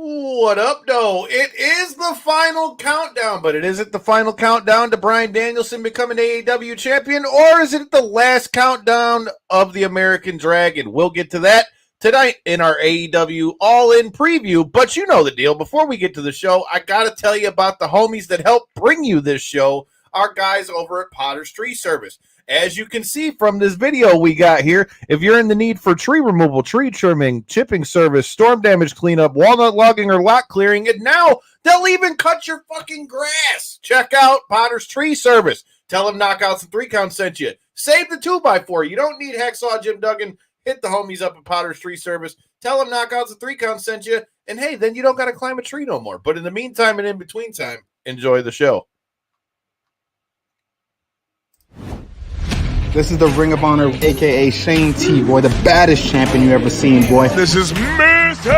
What up, though? It is the final countdown, but it isn't the final countdown to Bryan Danielson becoming AEW champion, or is it the last countdown of the American Dragon? We'll get to that tonight in our AEW All-In preview, but you know the deal. Before we get to the show, I got to tell you about the homies that help bring you this show, our guys over at Potter's Tree Service. As you can see from this video we got here, if you're in the need for tree removal, tree trimming, chipping service, storm damage cleanup, walnut logging, or lot clearing, and now they'll even cut your fucking grass. Check out Potter's Tree Service. Tell them Knockouts and 3 Count sent you. Save the 2x4. You don't need Hacksaw Jim Duggan. Hit the homies up at Potter's Tree Service. Tell them Knockouts and 3 Count sent you. And hey, then you don't got to climb a tree no more. But in the meantime and in between time, enjoy the show. This is the Ring of Honor, a.k.a. Shane T, boy, the baddest champion you ever seen, boy. This is Mr.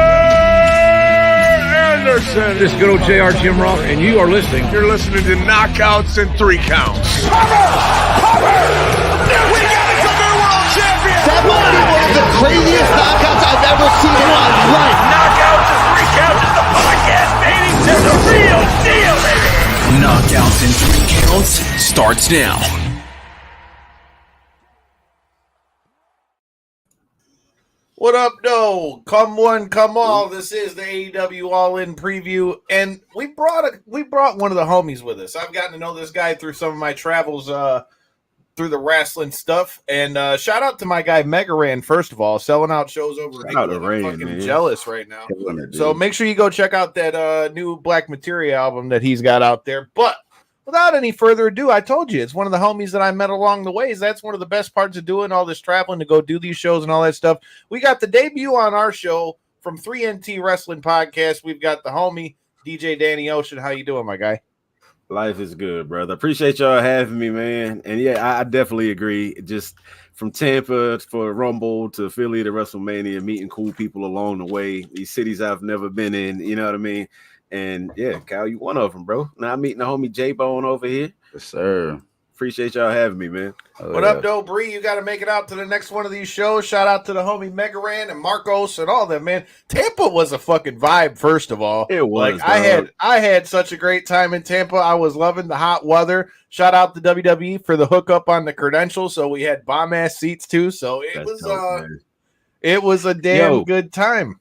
Anderson. This is good old JR Jim Ross, and you are listening. You're listening to Knockouts and 3 Counts. Cover! We got a new world champion! That might be one of the craziest knockouts I've ever seen in my life. Knockouts and 3 Counts is the podcast, baby! This is the real deal, baby! Knockouts and 3 Counts starts now. What up, though? Come one, come all. This is the AEW All-In preview, and we brought one of the homies with us. I've gotten to know this guy through some of my travels through the wrestling stuff, and shout out to my guy Megaran, first of all, selling out shows over in England. I'm fucking jealous right now. So make sure you go check out that new Black Materia album that he's got out there. But without any further ado, I told you, it's one of the homies that I met along the ways. That's one of the best parts of doing all this traveling to go do these shows and all that stuff. We got the debut on our show from 3NT Wrestling Podcast. We've got the homie, DJ Danny Ocean. How you doing, my guy? Life is good, brother. Appreciate y'all having me, man. And yeah, I definitely agree. Just from Tampa for Rumble to Philly to WrestleMania, meeting cool people along the way. These cities I've never been in, you know what I mean? And yeah, Kyle, you one of them, bro. Now I'm meeting the homie J-Bone over here. Yes, sir. Appreciate y'all having me, man. What up, though, Bree? You got to make it out to the next one of these shows. Shout out to the homie Megaran and Marcos and all that, man. Tampa was a fucking vibe, first of all. It was. Like, I had such a great time in Tampa. I was loving the hot weather. Shout out to WWE for the hookup on the credentials. So we had bomb-ass seats, too. So it was a damn good time.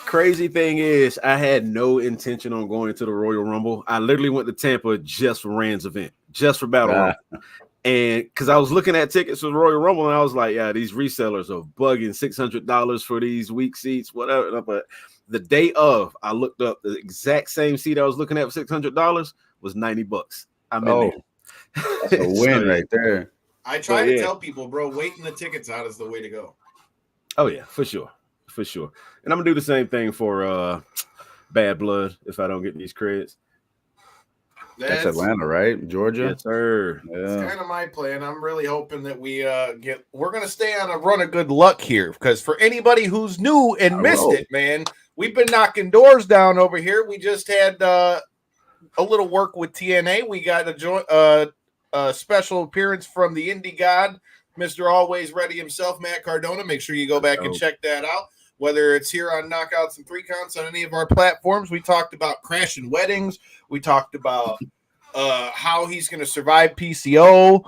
Crazy thing is, I had no intention on going into the Royal Rumble. I literally went to Tampa just for Rand's event, just for Battle Rumble. And because I was looking at tickets for the Royal Rumble, and I was like, yeah, these resellers are bugging $600 for these weak seats, whatever. But the day of, I looked up the exact same seat I was looking at for $600 was $90. I'm in there. That's a win right there. I try to tell people, bro, waiting the tickets out is the way to go. Oh, yeah, for sure. For sure. And I'm gonna do the same thing for Bad Blood if I don't get these creds. That's Atlanta, right? Georgia? Yes, sir. That's kind of my plan. I'm really hoping that we're gonna stay on a run of good luck here, because for anybody who's new and missed it, man, we've been knocking doors down over here. We just had a little work with TNA. We got a special appearance from the Indie God, Mr. Always Ready himself, Matt Cardona. Make sure you go back and check that out. Whether it's here on Knockouts and 3 Counts on any of our platforms, we talked about crashing weddings. We talked about how he's going to survive PCO.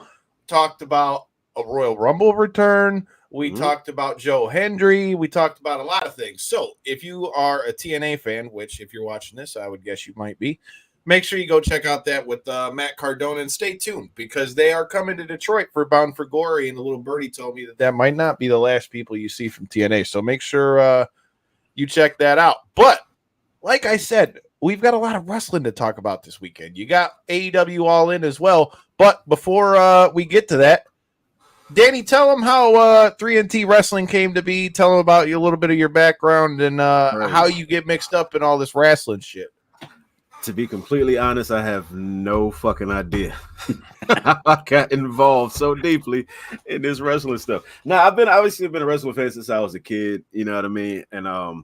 Talked about a Royal Rumble return. We talked about Joe Hendry. We talked about a lot of things. So if you are a TNA fan, which if you're watching this, I would guess you might be, make sure you go check out that with Matt Cardona, and stay tuned because they are coming to Detroit for Bound for Glory, and the little birdie told me that might not be the last people you see from TNA, so make sure you check that out. But like I said, we've got a lot of wrestling to talk about this weekend. You got AEW All In as well, but before we get to that, Danny, tell them how 3NT Wrestling came to be. Tell them about a little bit of your background and how you get mixed up in all this wrestling shit. To be completely honest, I have no fucking idea how I got involved so deeply in this wrestling stuff. Now, I've been a wrestling fan since I was a kid, you know what I mean? And,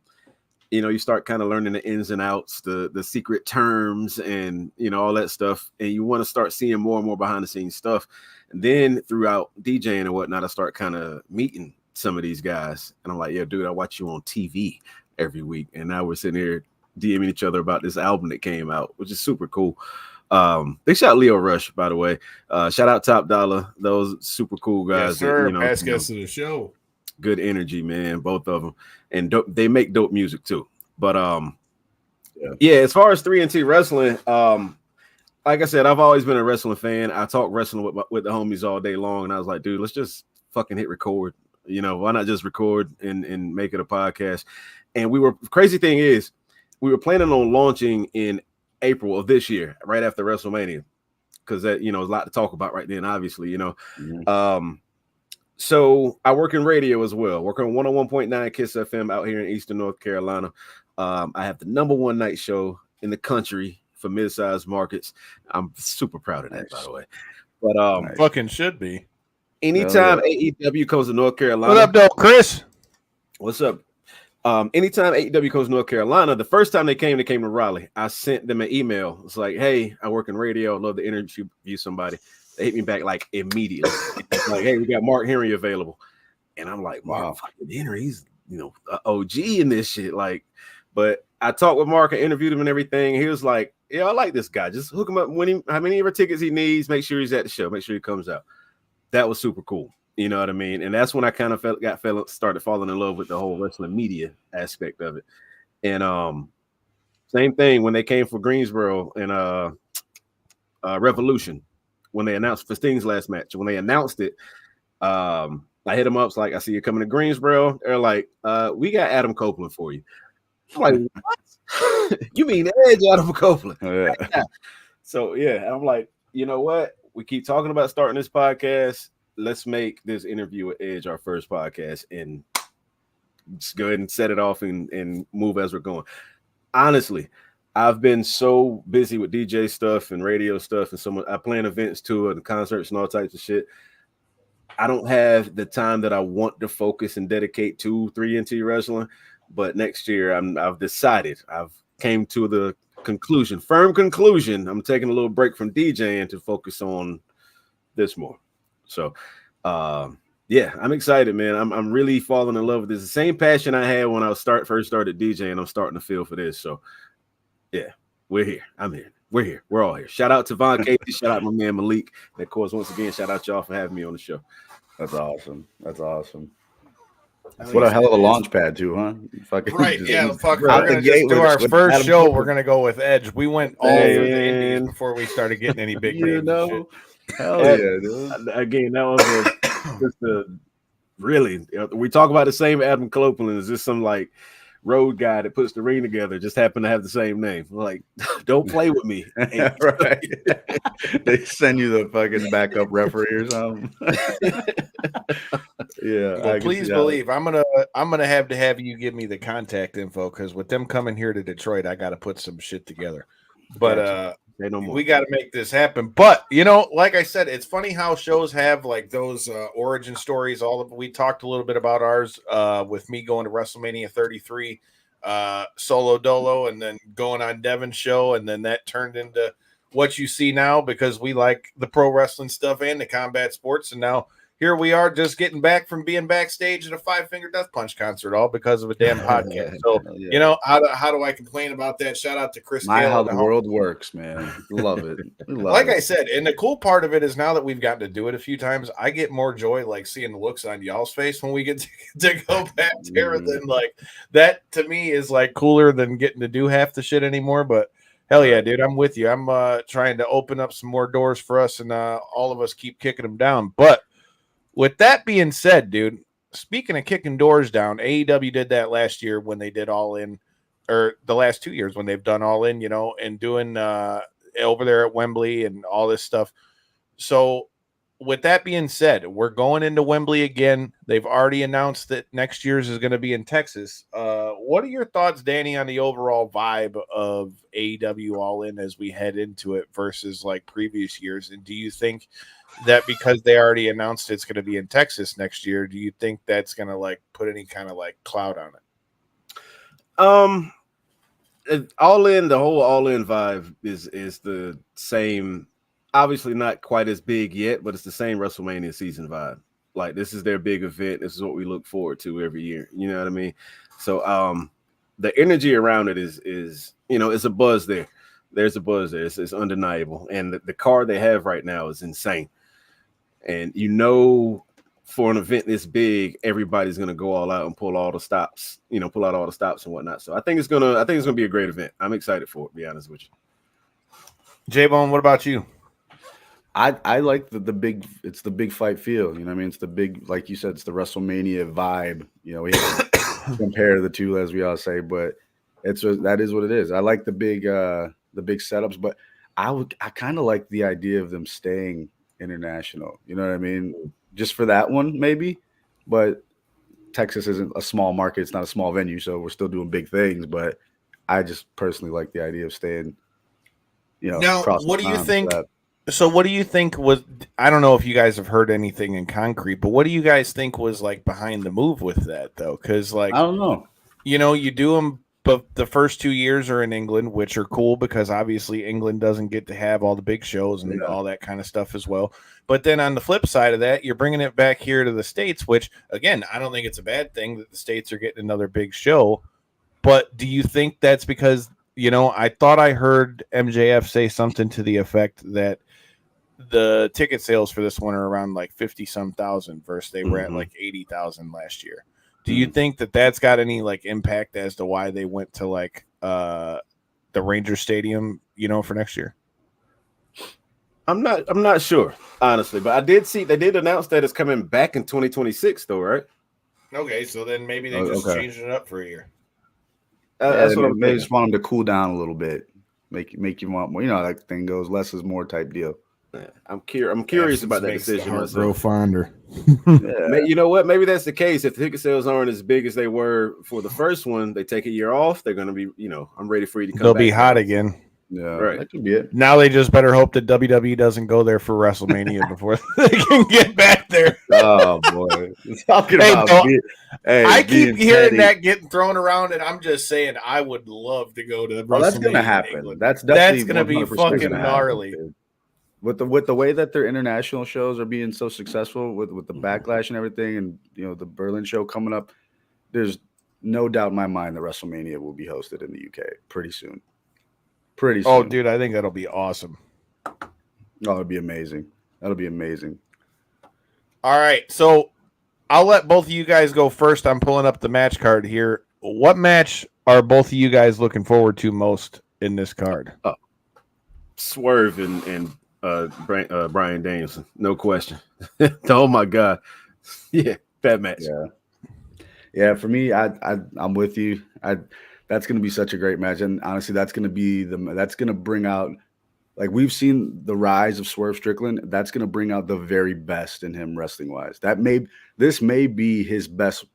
you start kind of learning the ins and outs, the secret terms and, all that stuff. And you want to start seeing more and more behind the scenes stuff. And then throughout DJing and whatnot, I start kind of meeting some of these guys. And I'm like, yeah, dude, I watch you on TV every week. And now we're sitting here DMing each other about this album that came out, which is super cool. They shot Leo Rush, by the way. Shout out Top Dollar, those super cool guys. Yes, sir. That, Past guests of the show. Good energy, man. Both of them, and they make dope music too. But yeah. As far as 3NT wrestling, like I said, I've always been a wrestling fan. I talk wrestling with the homies all day long, and I was like, dude, let's just fucking hit record. Why not just record and make it a podcast? And crazy thing is, we were planning on launching in April of this year, right after WrestleMania, because that there's a lot to talk about right then, obviously. Mm-hmm. So I work in radio as well. Work on 101.9 Kiss FM out here in Eastern North Carolina. I have the #1 night show in the country for mid-sized markets. I'm super proud of that, by the way. But fucking should be. Anytime AEW comes to North Carolina. What up, though, Chris? What's up? Anytime AEW comes to North Carolina, the first time they came to Raleigh. I sent them an email. It's like, hey, I work in radio. I'd love to interview somebody. They hit me back like immediately. Like, hey, we got Mark Henry available. And I'm like, Mark fucking Henry, he's OG in this shit. Like, but I talked with Mark, I interviewed him and everything. He was like, yeah, I like this guy. Just hook him up how many ever tickets he needs, make sure he's at the show, make sure he comes out. That was super cool. You know what I mean? And that's when I kind of started falling in love with the whole wrestling media aspect of it. And same thing when they came for Greensboro and Revolution. When they announced for Sting's last match, when they announced it, I hit them up. It's like, I see you coming to Greensboro. They're like, we got Adam Copeland for you. I'm like, what? You mean Edge Adam Copeland? Yeah. So, yeah, I'm like, you know what? We keep talking about starting this podcast. Let's make this interview with Edge our first podcast and just go ahead and set it off and move as we're going. Honestly, I've been so busy with DJ stuff and radio stuff, and I plan events too and concerts and all types of shit. I don't have the time that I want to focus and dedicate to 3NT wrestling. But next year, I've decided. I've came to the firm conclusion. I'm taking a little break from DJing to focus on this more. So, yeah, I'm excited, man. I'm really falling in love with this. The same passion I had when I first started DJing, I'm starting to feel for this. So, yeah, we're here. I'm here. We're here. We're all here. Shout out to Von Casey. Shout out my man Malik. And of course, once again, shout out y'all for having me on the show. That's awesome. What a hell of a launch pad, too, huh? Right, yeah. Fuck, we're gonna just do our first show. We're gonna go with Edge. We went all through the Indies before we started getting any big names. Hell yeah, dude. Again, that was just a really. We talk about the same Adam Copeland. Is this some like road guy that puts the ring together? Just happen to have the same name. Like, don't play with me. Right? They send you the fucking backup referee or something. Yeah. Well, please believe I'm gonna have to have you give me the contact info, because with them coming here to Detroit, I got to put some shit together. But we got to make this happen. But like I said, it's funny how shows have like those origin stories. We talked a little bit about ours with me going to WrestleMania 33 solo dolo, and then going on Devin's show, and then that turned into what you see now, because we like the pro wrestling stuff and the combat sports, and now here we are, just getting back from being backstage at a 5 Finger Death Punch concert, all because of a damn podcast. So, how do I complain about that? Shout out to Chris. How the world works, man. Love it. I said, and the cool part of it is now that we've gotten to do it a few times, I get more joy like seeing the looks on y'all's face when we get to go back there. Than like that to me is like cooler than getting to do half the shit anymore. But hell yeah, dude, I'm with you. I'm trying to open up some more doors for us, and all of us keep kicking them down. But with that being said, dude, speaking of kicking doors down, AEW did that last year when they did All In, or the last 2 years when they've done All In, and doing over there at Wembley and all this stuff. So with that being said, we're going into Wembley again. They've already announced that next year's is going to be in Texas. What are your thoughts, Danny, on the overall vibe of AEW All In as we head into it versus like previous years? And do you think that because they already announced it's going to be in Texas next year, do you think that's going to like put any kind of like cloud on it? All In, the whole All In vibe is the same. Obviously not quite as big yet, but it's the same WrestleMania season vibe. Like, this is their big event. This is what we look forward to every year. You know what I mean? So the energy around it is it's a buzz there. There's a buzz there. It's undeniable. And the card they have right now is insane. And for an event this big, everybody's gonna go all out and pull out all the stops and whatnot. So I think it's gonna be a great event. I'm excited for it, to be honest with you. J-Bone, what about you? I like the big. It's the big fight feel. You know what I mean? It's the big, like you said, it's the WrestleMania vibe. You know, we have to compare the two, as we all say, but that is what it is. I like the big setups, but I kind of like the idea of them staying international. You know what I mean? Just for that one, maybe. But Texas isn't a small market; it's not a small venue, so we're still doing big things. But I just personally like the idea of staying. You know, now, what do you think? So what do you think was, I don't know if you guys have heard anything in concrete, but what do you guys think was like behind the move with that though? Because like, I don't know. You know, you do them, but the first 2 years are in England, which are cool because obviously England doesn't get to have all the big shows and all that kind of stuff as well. But then on the flip side of that, you're bringing it back here to the States, which again, I don't think it's a bad thing that the States are getting another big show. But do you think that's because, you know, I thought I heard MJF say something to the effect that the ticket sales for this one are around like 50-some thousand versus they were at like 80,000 last year. Do you think that that's got any like impact as to why they went to like the Rangers Stadium, you know, for next year? I'm not sure, honestly, but I did see they did announce that it's coming back in 2026 though, right? Okay, so then maybe they just changed it up for a year. That's what they just want them to cool down a little bit, make you want more. You know, like the thing goes, less is more type deal. I'm curious about that decision. Grow fonder. You know what? Maybe that's the case. If the ticket sales aren't as big as they were for the first one, they take a year off. They're going to be, you know, I'm ready for you to come They'll back. be hot again. Yeah, right. That could be it. Now they just better hope that WWE doesn't go there for WrestleMania before they can get back there. Oh boy, talking about I keep hearing that getting thrown around, and I'm just saying I would love to go to WrestleMania. That's gonna happen. That's gonna be fucking gnarly. With the way that their international shows are being so successful with the backlash and everything, and you know the Berlin show coming up, there's no doubt in my mind that WrestleMania will be hosted in the UK pretty soon. Oh, dude, I think that'll be awesome. Oh, it'll be amazing. That'll be amazing. All right, so I'll let both of you guys go first. I'm pulling up the match card here. What match are both of you guys looking forward to most in this card? Swerve and Bryan Danielson, no question. Oh my god, yeah, that match. Yeah. For me, I'm with you. That's going to be such a great match, and honestly, that's going to bring out, like we've seen the rise of Swerve Strickland. That's going to bring out the very best in him wrestling wise. This may be his best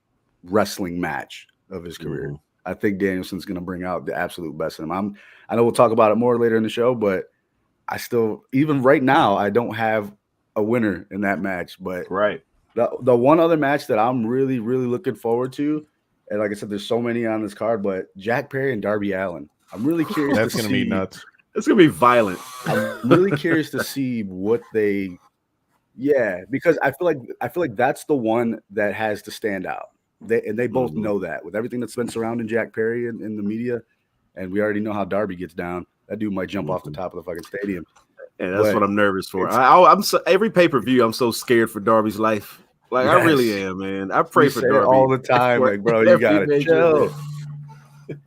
wrestling match of his career. I think Danielson's going to bring out the absolute best in him. I know we'll talk about it more later in the show, but I still, even right now, I don't have a winner in that match. But the one other match that I'm really, really looking forward to, and like I said, there's so many on this card, but Jack Perry and Darby Allin. I'm really curious. That's going to be nuts. It's going to be violent. I'm really curious to see what they, because I feel like that's the one that has to stand out. They both know that with everything that's been surrounding Jack Perry in the media, and we already know how Darby gets down. That dude might jump off the top of the fucking stadium. And that's what I'm nervous for. Every pay-per-view, I'm so scared for Darby's life. Like, I really am, man. I pray for Darby all the time. Like, bro, you gotta chill.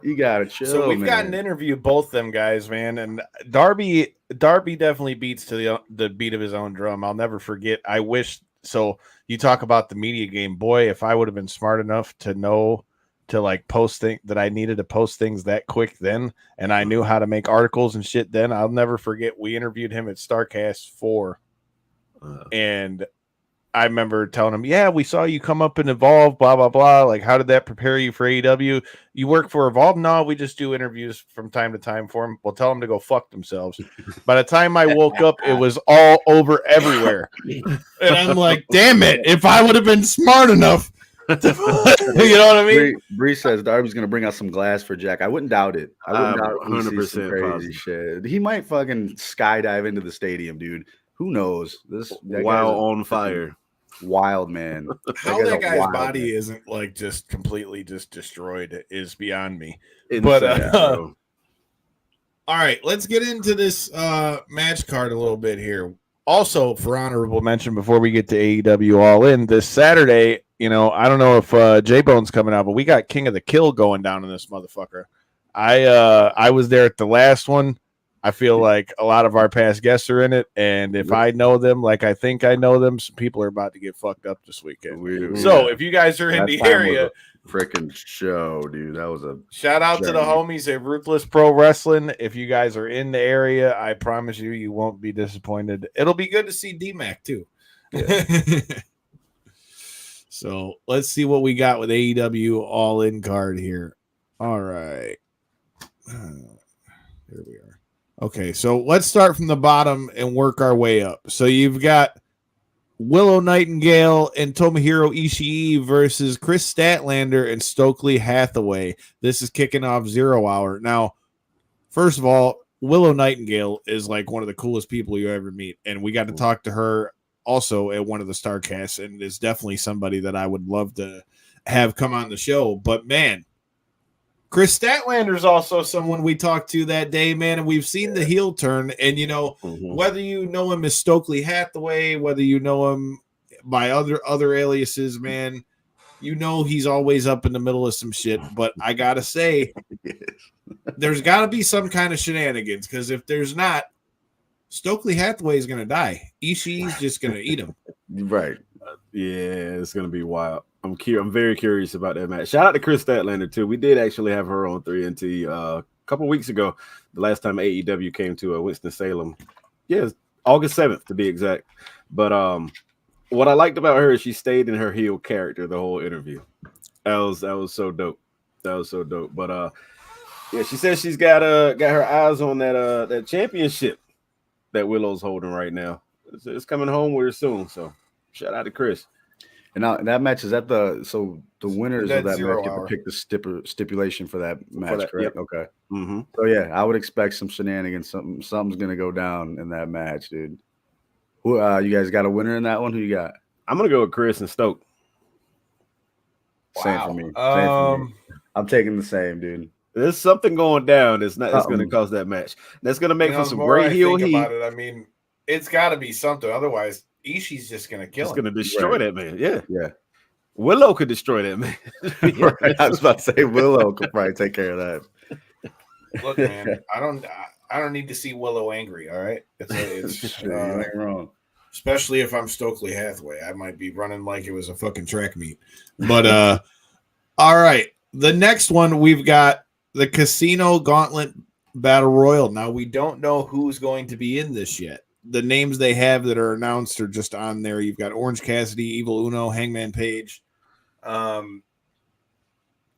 You gotta chill. So we've got an interview, both them guys, man. And Darby definitely beats to the beat of his own drum. I'll never forget. I wish so. You talk about the media game, boy. If I would have been smart enough to know to like post things that I needed to post things that quick then, and I knew how to make articles and shit then, I'll never forget. We interviewed him at StarCast 4, and I remember telling him, yeah, we saw you come up and Evolve, blah, blah, blah. Like, how did that prepare you for AEW? You work for Evolve? No, we just do interviews from time to time for them. We'll tell them to go fuck themselves. By the time I woke up, it was all over everywhere. And I'm like, damn it, if I would have been smart enough. You know what I mean? Bree says Darby's going to bring out some glass for Jack. I wouldn't doubt it. I wouldn't doubt 100% crazy positive. shit. He might fucking skydive into the stadium, dude. Who knows? While on fire. wild, man. How guy's that a guy's wild body man. isn't like just completely just destroyed is beyond me. Insane, But bro. all right, let's get into this match card a little bit here. Also, for honorable mention, before we get to AEW All In this Saturday, you know, I don't know if J Bone's coming out, but we got King of the Kill going down in this motherfucker. I was there at the last one. I feel like a lot of our past guests are in it, and if I know them like I think I know them, some people are about to get fucked up this weekend. So if you guys are in the area, freaking show, dude, that was a shout out to the homies at Ruthless Pro Wrestling. If you guys are in the area, I promise you won't be disappointed. It'll be good to see D-Mac too. Yeah. So let's see what we got with AEW All In card here. All right. Here we are. Okay, so let's start from the bottom and work our way up. So you've got Willow Nightingale and Tomohiro Ishii versus Chris Statlander and Stokely Hathaway. This is kicking off 0 Hour. Now, first of all, Willow Nightingale is like one of the coolest people you ever meet, and we got to talk to her also at one of the Starcasts, and is definitely somebody that I would love to have come on the show. But man, Chris Statlander is also someone we talked to that day, man, and we've seen the heel turn. And, you know, whether you know him as Stokely Hathaway, whether you know him by other aliases, man, you know he's always up in the middle of some shit. But I got to say, there's got to be some kind of shenanigans, because if there's not, Stokely Hathaway is going to die. Ishii's just going to eat him. Right. Yeah, it's going to be wild. I'm very curious about that match. Shout out to Chris Statlander too. We did actually have her on 3NT a couple weeks ago. The last time AEW came to Winston-Salem. Yeah, August 7th to be exact. But what I liked about her is she stayed in her heel character the whole interview. That was so dope. That was so dope. But yeah, she says she's got her eyes on that championship that Willow's holding right now. It's coming home with her soon. So shout out to Chris. And now that match is at the winners of that match get to hour. pick the stipulation for that match, correct? Yep. Okay. Mm-hmm. So yeah, I would expect some shenanigans. Something's gonna go down in that match, dude. Who you guys got a winner in that one? Who you got? I'm gonna go with Chris and Stoke. Same for me. Same for me. I'm taking the same, dude. There's something going down. It's going to cause that match. That's going to make for some great heel heat. I mean, it's got to be something. Otherwise, Ishii's just going to kill him. It's going to destroy that man. Yeah. Yeah. Willow could destroy that man. Right. I was about to say Willow could probably take care of that. Look, man, I don't need to see Willow angry. All right. It's you ain't wrong. Especially if I'm Stokely Hathaway. I might be running like it was a fucking track meet. But all right. The next one, we've got the Casino Gauntlet Battle Royal. Now, we don't know who's going to be in this yet. The names they have that are announced are just on there. You've got Orange Cassidy, Evil Uno, Hangman Page. But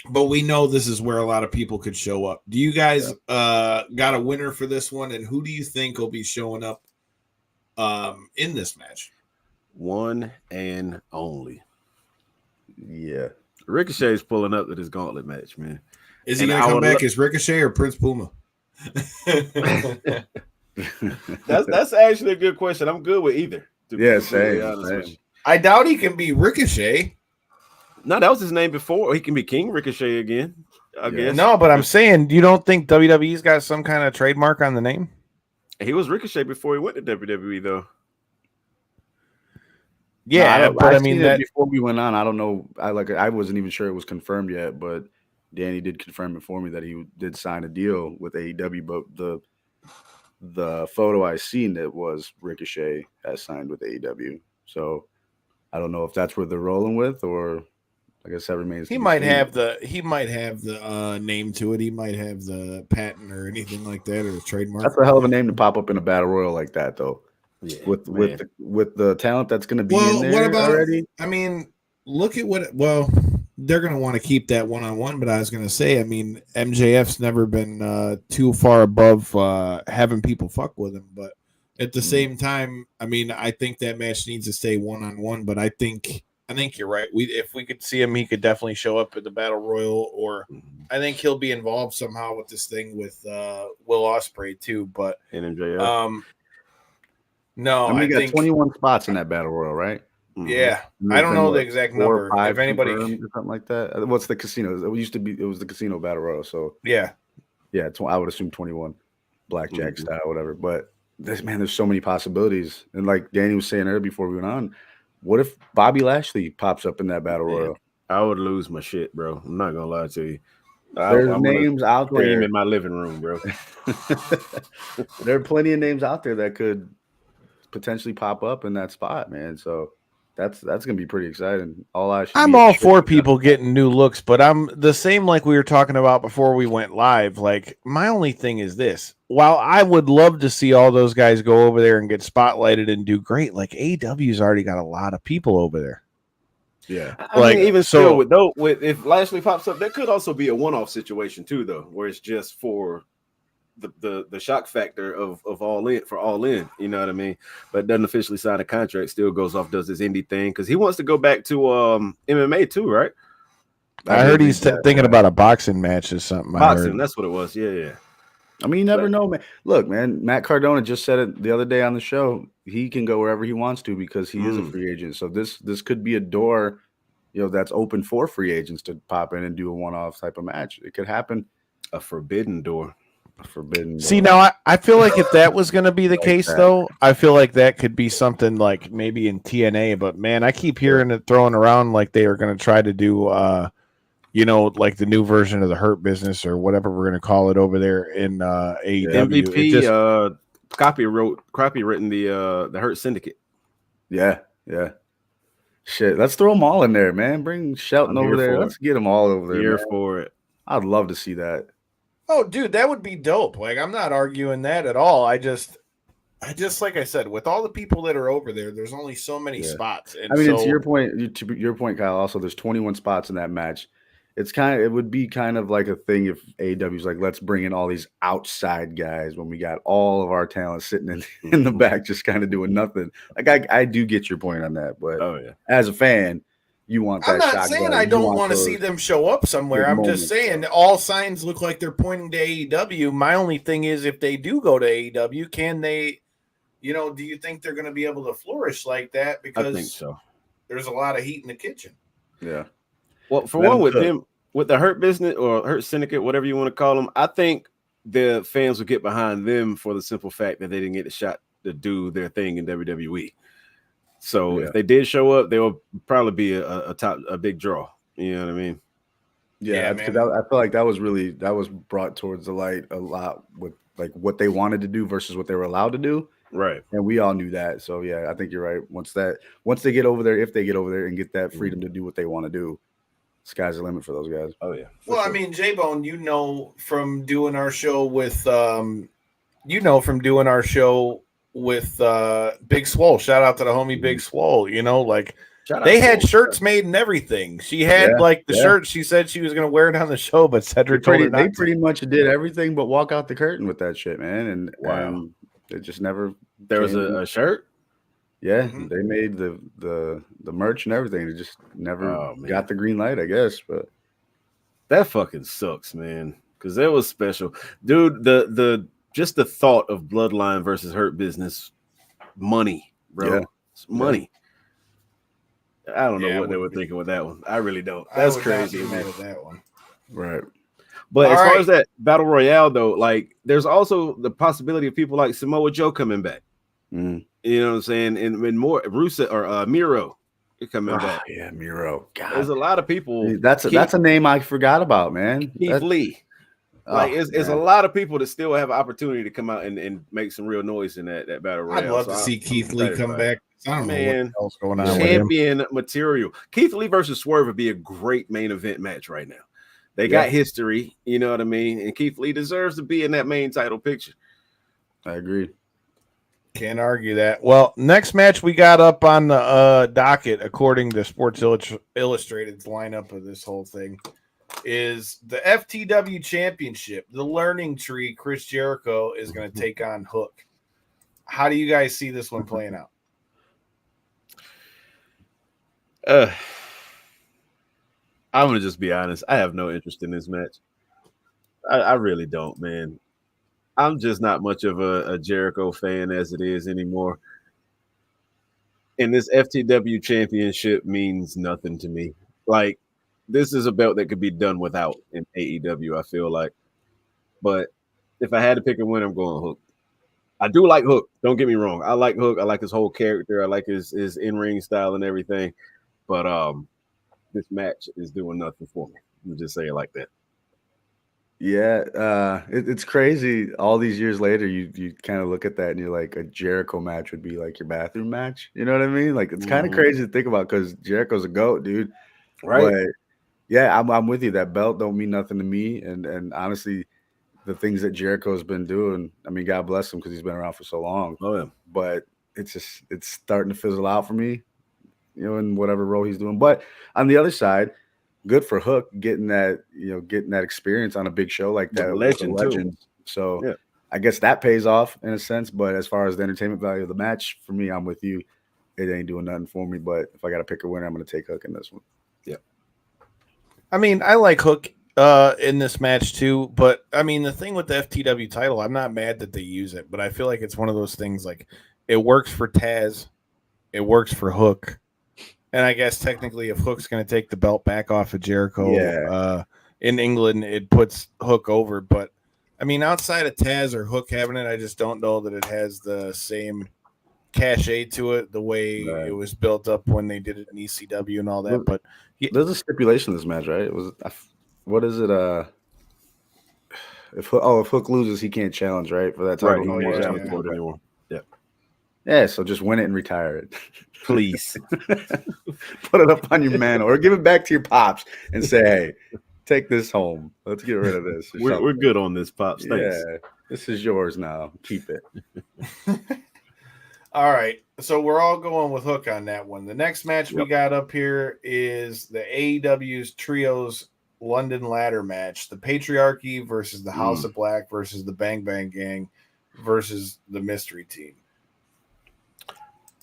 we know this is where a lot of people could show up. Do you guys got a winner for this one? And who do you think will be showing up in this match? One and only. Yeah. Ricochet's pulling up to this gauntlet match, man. Is he going to come back as Ricochet or Prince Puma? That's actually a good question. I'm good with either. Yeah, same. I doubt he can be Ricochet. No, that was his name before. He can be King Ricochet again, I guess. No, but I'm saying, you don't think WWE's got some kind of trademark on the name? He was Ricochet before he went to WWE, though. Yeah, but I mean that before we went on, I don't know. I wasn't even sure it was confirmed yet, but Danny did confirm it for me that he did sign a deal with AEW. But the photo I seen that was Ricochet has signed with AEW. So I don't know if that's what they're rolling with, or I guess that remains. He might have the name to it. He might have the patent or anything like that, or the trademark. That's a hell of a name to pop up in a battle royal like that, though. Yeah, with the talent that's going to be in there. What about already? I mean, look at what. Well, they're going to want to keep that one-on-one, but I was going to say, I mean, MJF's never been too far above having people fuck with him, but at the same time, I mean, I think that match needs to stay one-on-one. But I think you're right. If we could see him, he could definitely show up at the Battle Royal, or I think he'll be involved somehow with this thing with Will Ospreay too. But and MJF. No, I mean, you got 21 spots in that Battle Royal, right? Yeah, And I there's don't been, know the what, exact 4 or number. 5 If anybody, confirmed or something like that. What's the casino? It used to be. It was the casino battle royal. So yeah, yeah, I would assume 21, blackjack Mhm. style, whatever. But there's so many possibilities. And like Danny was saying earlier before we went on, what if Bobby Lashley pops up in that battle Man, royal? I would lose my shit, bro. I'm not gonna lie to you. I There's want to names out scream there. in my living room, bro. There are plenty of names out there that could potentially pop up in that spot, man. So that's gonna be pretty exciting. All I should I'm be all strict for with that. people getting new looks, but I'm the same like we were talking about before we went live. Like, my only thing is this: while I would love to see all those guys go over there and get spotlighted and do great, like AEW's already got a lot of people over there. Yeah. I Like, mean, even so- still, with if Lashley pops up, there could also be a one-off situation too, though, where it's just for the shock factor of all in. You know what I mean? But doesn't officially sign a contract, still goes off, does his indie thing because he wants to go back to MMA too, right? I heard he's that, thinking yeah. about a boxing match or something. Boxing, I heard. that's what it was. Yeah. I mean, you never know, man. Look, man, Matt Cardona just said it the other day on the show. He can go wherever he wants to because he is a free agent. So this could be a door, that's open for free agents to pop in and do a one-off type of match. It could happen. A forbidden door. A forbidden See, door. now I feel like if that was going to be the Like case, that. though, I feel like that could be something like maybe in TNA. But man, I keep hearing it thrown around like they are going to try to do, like the new version of the Hurt Business or whatever we're going to call it over there in AEW. MVP It just, copywritten the Hurt Syndicate. Yeah. Shit, let's throw them all in there, man. Bring Shelton I'm over here there. for Let's get them all over there, Here man. for it. I'd love to see that. oh, dude, that would be dope. Like, I'm not arguing that at all. I just like I said, with all the people that are over there, there's only so many Yeah. spots. And I mean, so, to your point, Kyle. Also, there's 21 spots in that match. It would be kind of like a thing if AEW's like, let's bring in all these outside guys when we got all of our talent sitting in the back, just kind of doing nothing. Like, I do get your point on that, but Oh yeah. as a fan, you want that. I'm not shock saying value. I You don't want to those see them show up somewhere. big I'm moments, just saying though. all signs look like they're pointing to AEW. My only thing is if they do go to AEW, can they, do you think they're going to be able to flourish like that? I Because think so. there's a lot of heat in the kitchen. Yeah. Well, for Let one, him with cook. them, with the Hurt Business or Hurt Syndicate, whatever you want to call them, I think the fans will get behind them for the simple fact that they didn't get a shot to do their thing in WWE. So if they did show up, they will probably be a big draw. You know what I mean? Yeah, because man. I feel like that was brought towards the light a lot with like what they wanted to do versus what they were allowed to do. Right. And we all knew that. So yeah, I think you're right. Once they get over there, if they get over there and get that freedom to do what they want to do, sky's the limit for those guys. Oh yeah. Well, I mean, J-Bone, from doing our show with Big Swole. Shout out to the homie Big Swole. They had shirts made and everything. She had the shirt. She said she was going to wear it on the show, but Cedric told her not They to. pretty much did everything but walk out the curtain with that shit, man. And Wow. it just never. There was a shirt. Yeah, they made the merch and everything. They just never got the green light, I guess. But that fucking sucks, man. Because that was special, dude. The just the thought of Bloodline versus Hurt Business, money, bro. Yeah. It's money. I don't know what they were thinking with that one. I really don't. I That's would crazy, not be man. mad with that one. right. But as All far right. as that battle royale, though, like there's also the possibility of people like Samoa Joe coming back. Mm. You know what I'm saying? And more Rusev or Miro coming back. Yeah, Miro. God, There's a lot of people. that's a name I forgot about, man. Keith Lee. Like it's a lot of people that still have an opportunity to come out and make some real noise in that battle royale. I'd love to see Keith Lee come back. I don't know what the hell's going on with him. Champion material. Keith Lee versus Swerve would be a great main event match right now. They got history, you know what I mean? And Keith Lee deserves to be in that main title picture. I agree. Can't argue that. Well, next match we got up on the docket, according to Sports Illustrated's lineup of this whole thing, is the FTW Championship. The Learning Tree, Chris Jericho, is going to take on Hook. How do you guys see this one playing out? I'm gonna just be honest. I have no interest in this match. I really don't, man. I'm just not much of a Jericho fan as it is anymore. And this FTW championship means nothing to me. Like, this is a belt that could be done without in AEW, I feel like. But if I had to pick a winner, I'm going Hook. I do like Hook. Don't get me wrong. I like Hook. I like his whole character. I like his in-ring style and everything. But this match is doing nothing for me. Let me just say it like that. Yeah, it's crazy. All these years later, you kind of look at that and you're like, a Jericho match would be like your bathroom match. You know what I mean? Like, it's kind of crazy to think about because Jericho's a GOAT, dude. Right. But yeah, I'm with you. That belt don't mean nothing to me. And honestly, the things that Jericho's been doing, I mean, God bless him because he's been around for so long. Oh, yeah. But it's starting to fizzle out for me, in whatever role he's doing. But on the other side, good for Hook getting that experience on a big show like that with the legends. So yeah. I guess that pays off in a sense. But as far as the entertainment value of the match, for me, I'm with you. It ain't doing nothing for me. But if I got to pick a winner, I'm going to take Hook in this one. Yeah. I mean, I like Hook in this match too. But I mean, the thing with the FTW title, I'm not mad that they use it, but I feel like it's one of those things like it works for Taz, it works for Hook. And I guess technically, if Hook's going to take the belt back off of Jericho in England, it puts Hook over. But I mean, outside of Taz or Hook having it, I just don't know that it has the same cachet to it the way it was built up when they did it in ECW and all that. But there's a stipulation in this match, right? What is it? If Hook loses, he can't challenge, right? For that title. Right. He can't challenge for it anymore. Yeah. Yeah, so just win it and retire it. Please. Put it up on your man or give it back to your pops and say, hey, take this home. Let's get rid of this. We're good on this, Pops. Thanks. Yeah, this is yours now. Keep it. All right. So we're all going with Hook on that one. The next match we got up here is the AEW's Trios London Ladder match. The Patriarchy versus the House of Black versus the Bang Bang Gang versus the Mystery Team.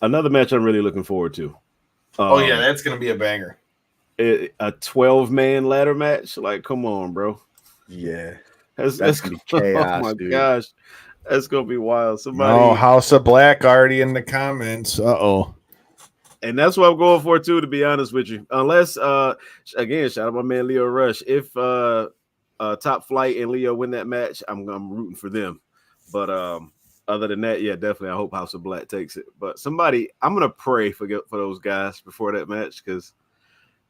Another match I'm really looking forward to. That's going to be a banger. A 12-man ladder match? Like, come on, bro. Yeah. That's gonna be chaos, oh, my dude. gosh. That's going to be wild. Somebody. House of Black already in the comments. Uh-oh. And that's what I'm going for, too, to be honest with you. Unless, again, shout out my man Leo Rush. If Top Flight and Leo win that match, I'm rooting for them. But other than that, yeah, definitely. I hope House of Black takes it. But I'm going to pray for those guys before that match because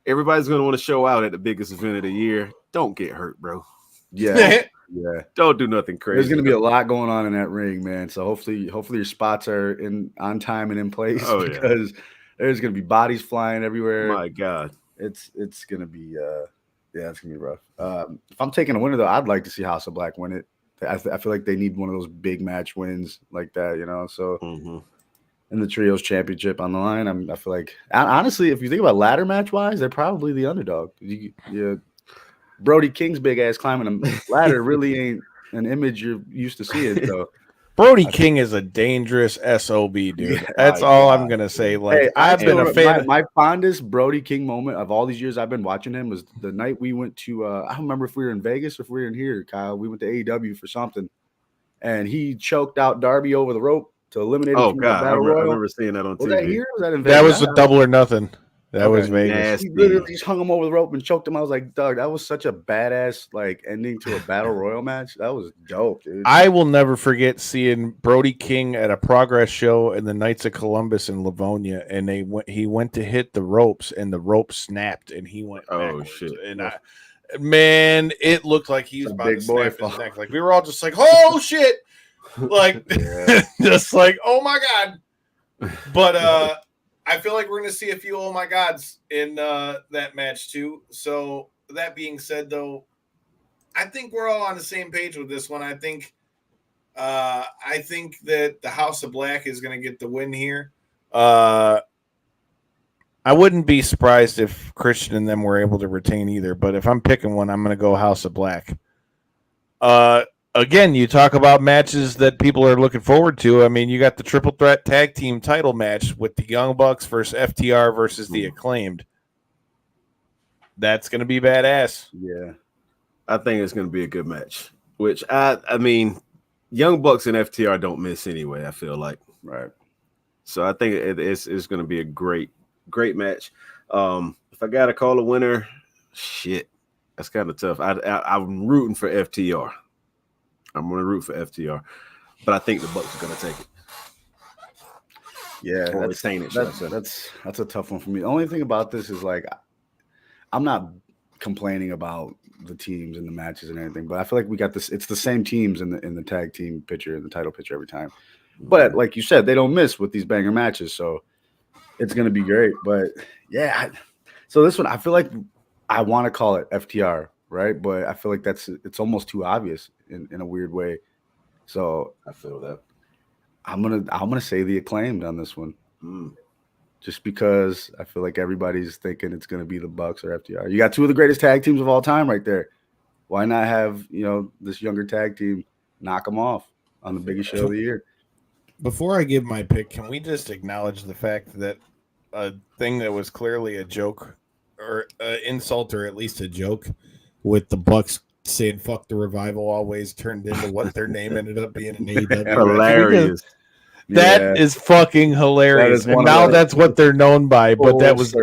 everybody's going to want to show out at the biggest event of the year. Don't get hurt, bro. Yeah. Yeah. Don't do nothing crazy. There's going to be a lot going on in that ring, man. So hopefully your spots are on time and in place because there's going to be bodies flying everywhere. My God. It's going to be it's going to be rough. If I'm taking a winner, though, I'd like to see House of Black win it. I feel like they need one of those big match wins like that, So in the Trios Championship on the line, I feel like honestly, if you think about ladder match wise, they're probably the underdog. Brody King's big ass climbing a ladder really ain't an image you're used to seeing. So Brody King is a dangerous SOB, dude. Yeah, That's all I'm gonna say. Like, hey, I've been a fan. My fondest Brody King moment of all these years I've been watching him was the night we went to. I don't remember if we were in Vegas or if we were in here, Kyle. We went to AEW for something, and he choked out Darby over the rope to eliminate him. Oh God, I remember seeing that on TV. Was that here? Was that in Vegas? That was a Double or Nothing. That was Vegas. He literally just hung him over the rope and choked him. I was like, Doug, that was such a badass ending to a battle royal match. That was dope, dude. I will never forget seeing Brody King at a Progress show in the Knights of Columbus in Livonia, and he went to hit the ropes, and the rope snapped, and he went backwards. Shit! And it looked like he was about to snap his neck. Like we were all just like, oh shit, like just like oh my God, but I feel like we're going to see a few oh my gods in that match too. So that being said, though, I think we're all on the same page with this one. I think that the House of Black is going to get the win here. I wouldn't be surprised if Christian and them were able to retain either. But if I'm picking one, I'm going to go House of Black. Again, you talk about matches that people are looking forward to. I mean, you got the triple threat tag team title match with the Young Bucks versus FTR versus the Acclaimed. That's going to be badass. Yeah. I think it's going to be a good match, which I mean, Young Bucks and FTR don't miss anyway, I feel like. Right. So I think it's going to be a great match. If I got to call a winner, shit, that's kind of tough. I'm rooting for FTR. I'm going to root for FTR, but I think the Bucks are going to take it. Yeah, or retain it. That's a tough one for me. The only thing about this is like, I'm not complaining about the teams and the matches and anything, but I feel like we got this. It's the same teams in the tag team picture, in the title picture every time. But like you said, they don't miss with these banger matches, so it's going to be great. But yeah, so this one, I feel like I want to call it FTR, right? But I feel like it's almost too obvious in a weird way. So I feel that I'm gonna say the Acclaimed on this one, just because I feel like everybody's thinking it's gonna be the Bucks or FTR. You got two of the greatest tag teams of all time right there. Why not have this younger tag team knock them off on the biggest show of the year? Before I give my pick, can we just acknowledge the fact that a thing that was clearly a joke or insult, or at least a joke, with the Bucks saying "fuck the Revival" always turned into what their name ended up being in AEW. Hilarious. That is fucking hilarious. And now that's what they're known by. But that was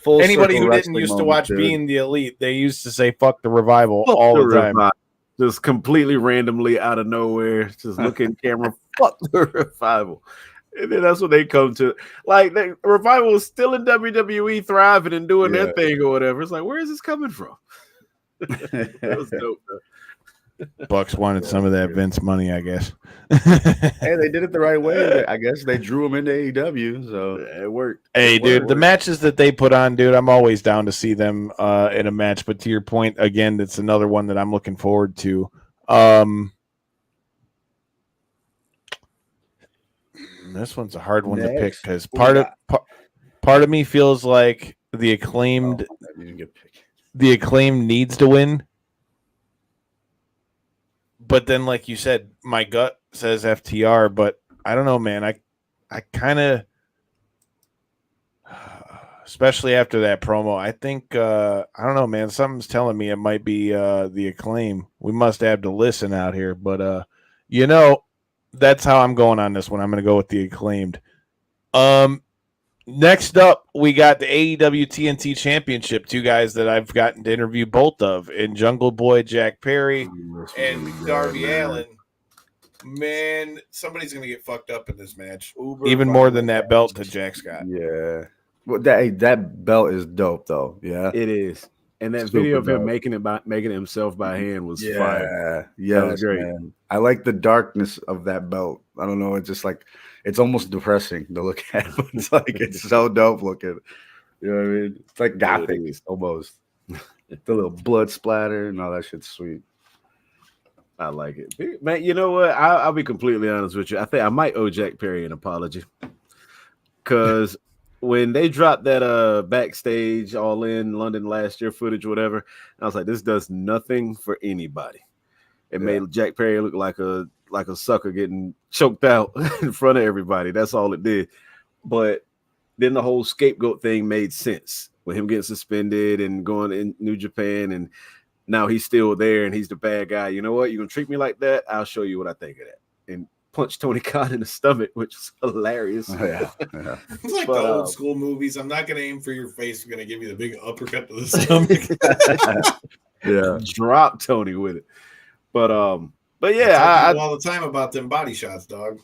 full anybody who didn't used to watch Being the Elite, they used to say "fuck the Revival" all the time. Just completely randomly out of nowhere, just looking camera, fuck the Revival. And then that's what they come to. Like, the Revival is still in WWE, thriving and doing their thing or whatever. It's like, where is this coming from? That was dope, though. Bucks wanted some of that Vince money, I guess. Hey, they did it the right way. I guess they drew him into AEW, so it worked. Hey, dude, the matches that they put on, dude, I'm always down to see them in a match. But to your point, again, that's another one that I'm looking forward to. This one's a hard one to pick because part of me feels like the Acclaimed needs to win. But then, like you said, my gut says FTR, but I don't know, man. I kind of, especially after that promo, I think, I don't know, man. Something's telling me it might be the Acclaim. We must have to listen out here. But, that's how I'm going on this one. I'm going to go with the Acclaimed. Next up, we got the AEW TNT Championship. Two guys that I've gotten to interview both of, in Jungle Boy Jack Perry and Darby Allin. Man, somebody's going to get fucked up in this match. Even more than that belt that Jack's got. Yeah. Well, that belt is dope, though. Yeah. It is. And that video of him making it himself by hand was fire. Yeah, that was great. Man. I like the darkness of that belt. I don't know. It's just like, it's almost depressing to look at. It's like, it's so dope looking. You know what I mean? It's like gothic almost. The little blood splatter and all that shit's sweet. I like it, man. You know what? I'll be completely honest with you. I think I might owe Jack Perry an apology, because when they dropped that backstage All In London last year footage, whatever, I was like, this does nothing for anybody. It made Jack Perry look like a sucker getting choked out in front of everybody. That's all it did. But then the whole scapegoat thing made sense with him getting suspended and going in New Japan, and now he's still there and he's the bad guy. You know what? You're gonna treat me like that? I'll show you what I think of that. And punched Tony Khan in the stomach, which is hilarious. Yeah. It's like the old school movies. I'm not gonna aim for your face. I'm gonna give you the big uppercut to the stomach. Drop Tony with it. But yeah, I all the time about them body shots, dog.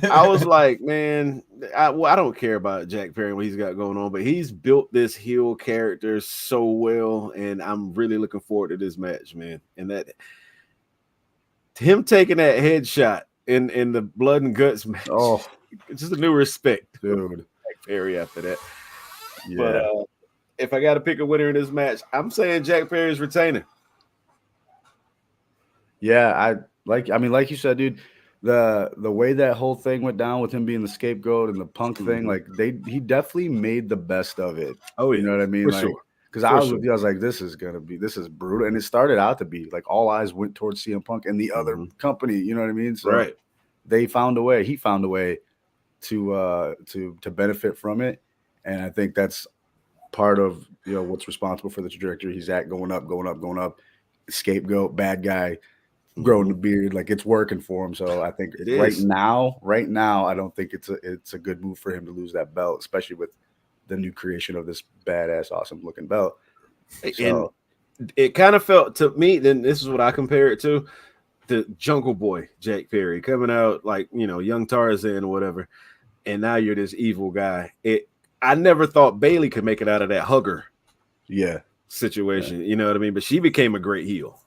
I was like, man, I don't care about Jack Perry and what he's got going on, but he's built this heel character so well, and I'm really looking forward to this match, man. And that him taking that headshot in the blood and guts match, just a new respect, dude. Jack Perry after that. Yeah. But if I got to pick a winner in this match, I'm saying Jack Perry's retaining. Yeah, like you said, dude. The way that whole thing went down with him being the scapegoat and the Punk thing, like he definitely made the best of it. Oh, yeah, you know what I mean? For like, sure. Because I was with you, I was like, this is brutal, and it started out to be like all eyes went towards CM Punk and the other company. You know what I mean? So they found a way. He found a way to benefit from it, and I think that's part of what's responsible for the trajectory he's at, going up. Scapegoat, bad guy. growing the beard. Like it's working for him. So I think right now, I don't think it's a good move for him to lose that belt, especially with the new creation of this badass, awesome looking belt. So, and it kind of felt to me, then this is what I compare it to, the Jungle Boy, Jack Perry, coming out like, young Tarzan or whatever. And now you're this evil guy. I never thought Bailey could make it out of that hugger situation. You know what I mean? But she became a great heel.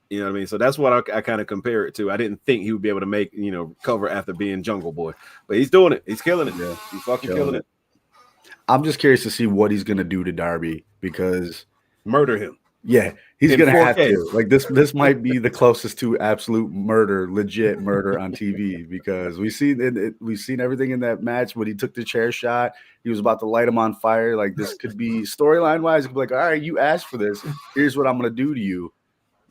You know what I mean? So that's what I kind of compare it to. I didn't think he would be able to make, cover after being Jungle Boy. But he's doing it. He's killing it. Yeah. He's fucking killing it. I'm just curious to see what he's going to do to Darby because murder him. Yeah, he's going to have to. Like this might be the closest to absolute murder, legit murder on TV because we've seen everything in that match when he took the chair shot. He was about to light him on fire. Like this could be storyline wise. It could be like, all right, you asked for this. Here's what I'm going to do to you.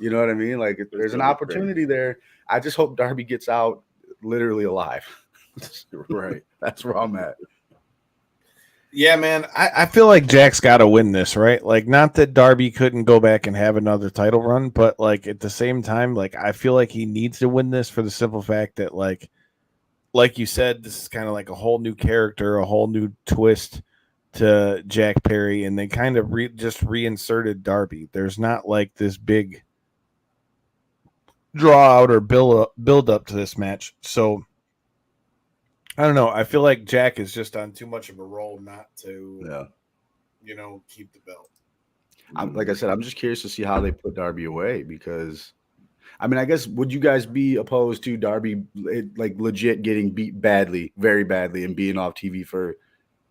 You know what I mean? Like there's an opportunity there. I just hope Darby gets out literally alive. Right. That's where I'm at. Yeah, man, I feel like Jack's got to win this, right? Like, not that Darby couldn't go back and have another title run, but, like, at the same time, like, I feel like he needs to win this for the simple fact that, like you said, this is kind of like a whole new character, a whole new twist to Jack Perry, and they kind of just reinserted Darby. There's not, like, this big draw out or build up to this match, so I don't know. I feel like Jack is just on too much of a roll not to, keep the belt. Like I said, I'm just curious to see how they put Darby away because, I mean, I guess would you guys be opposed to Darby like legit getting beat badly, very badly, and being off TV for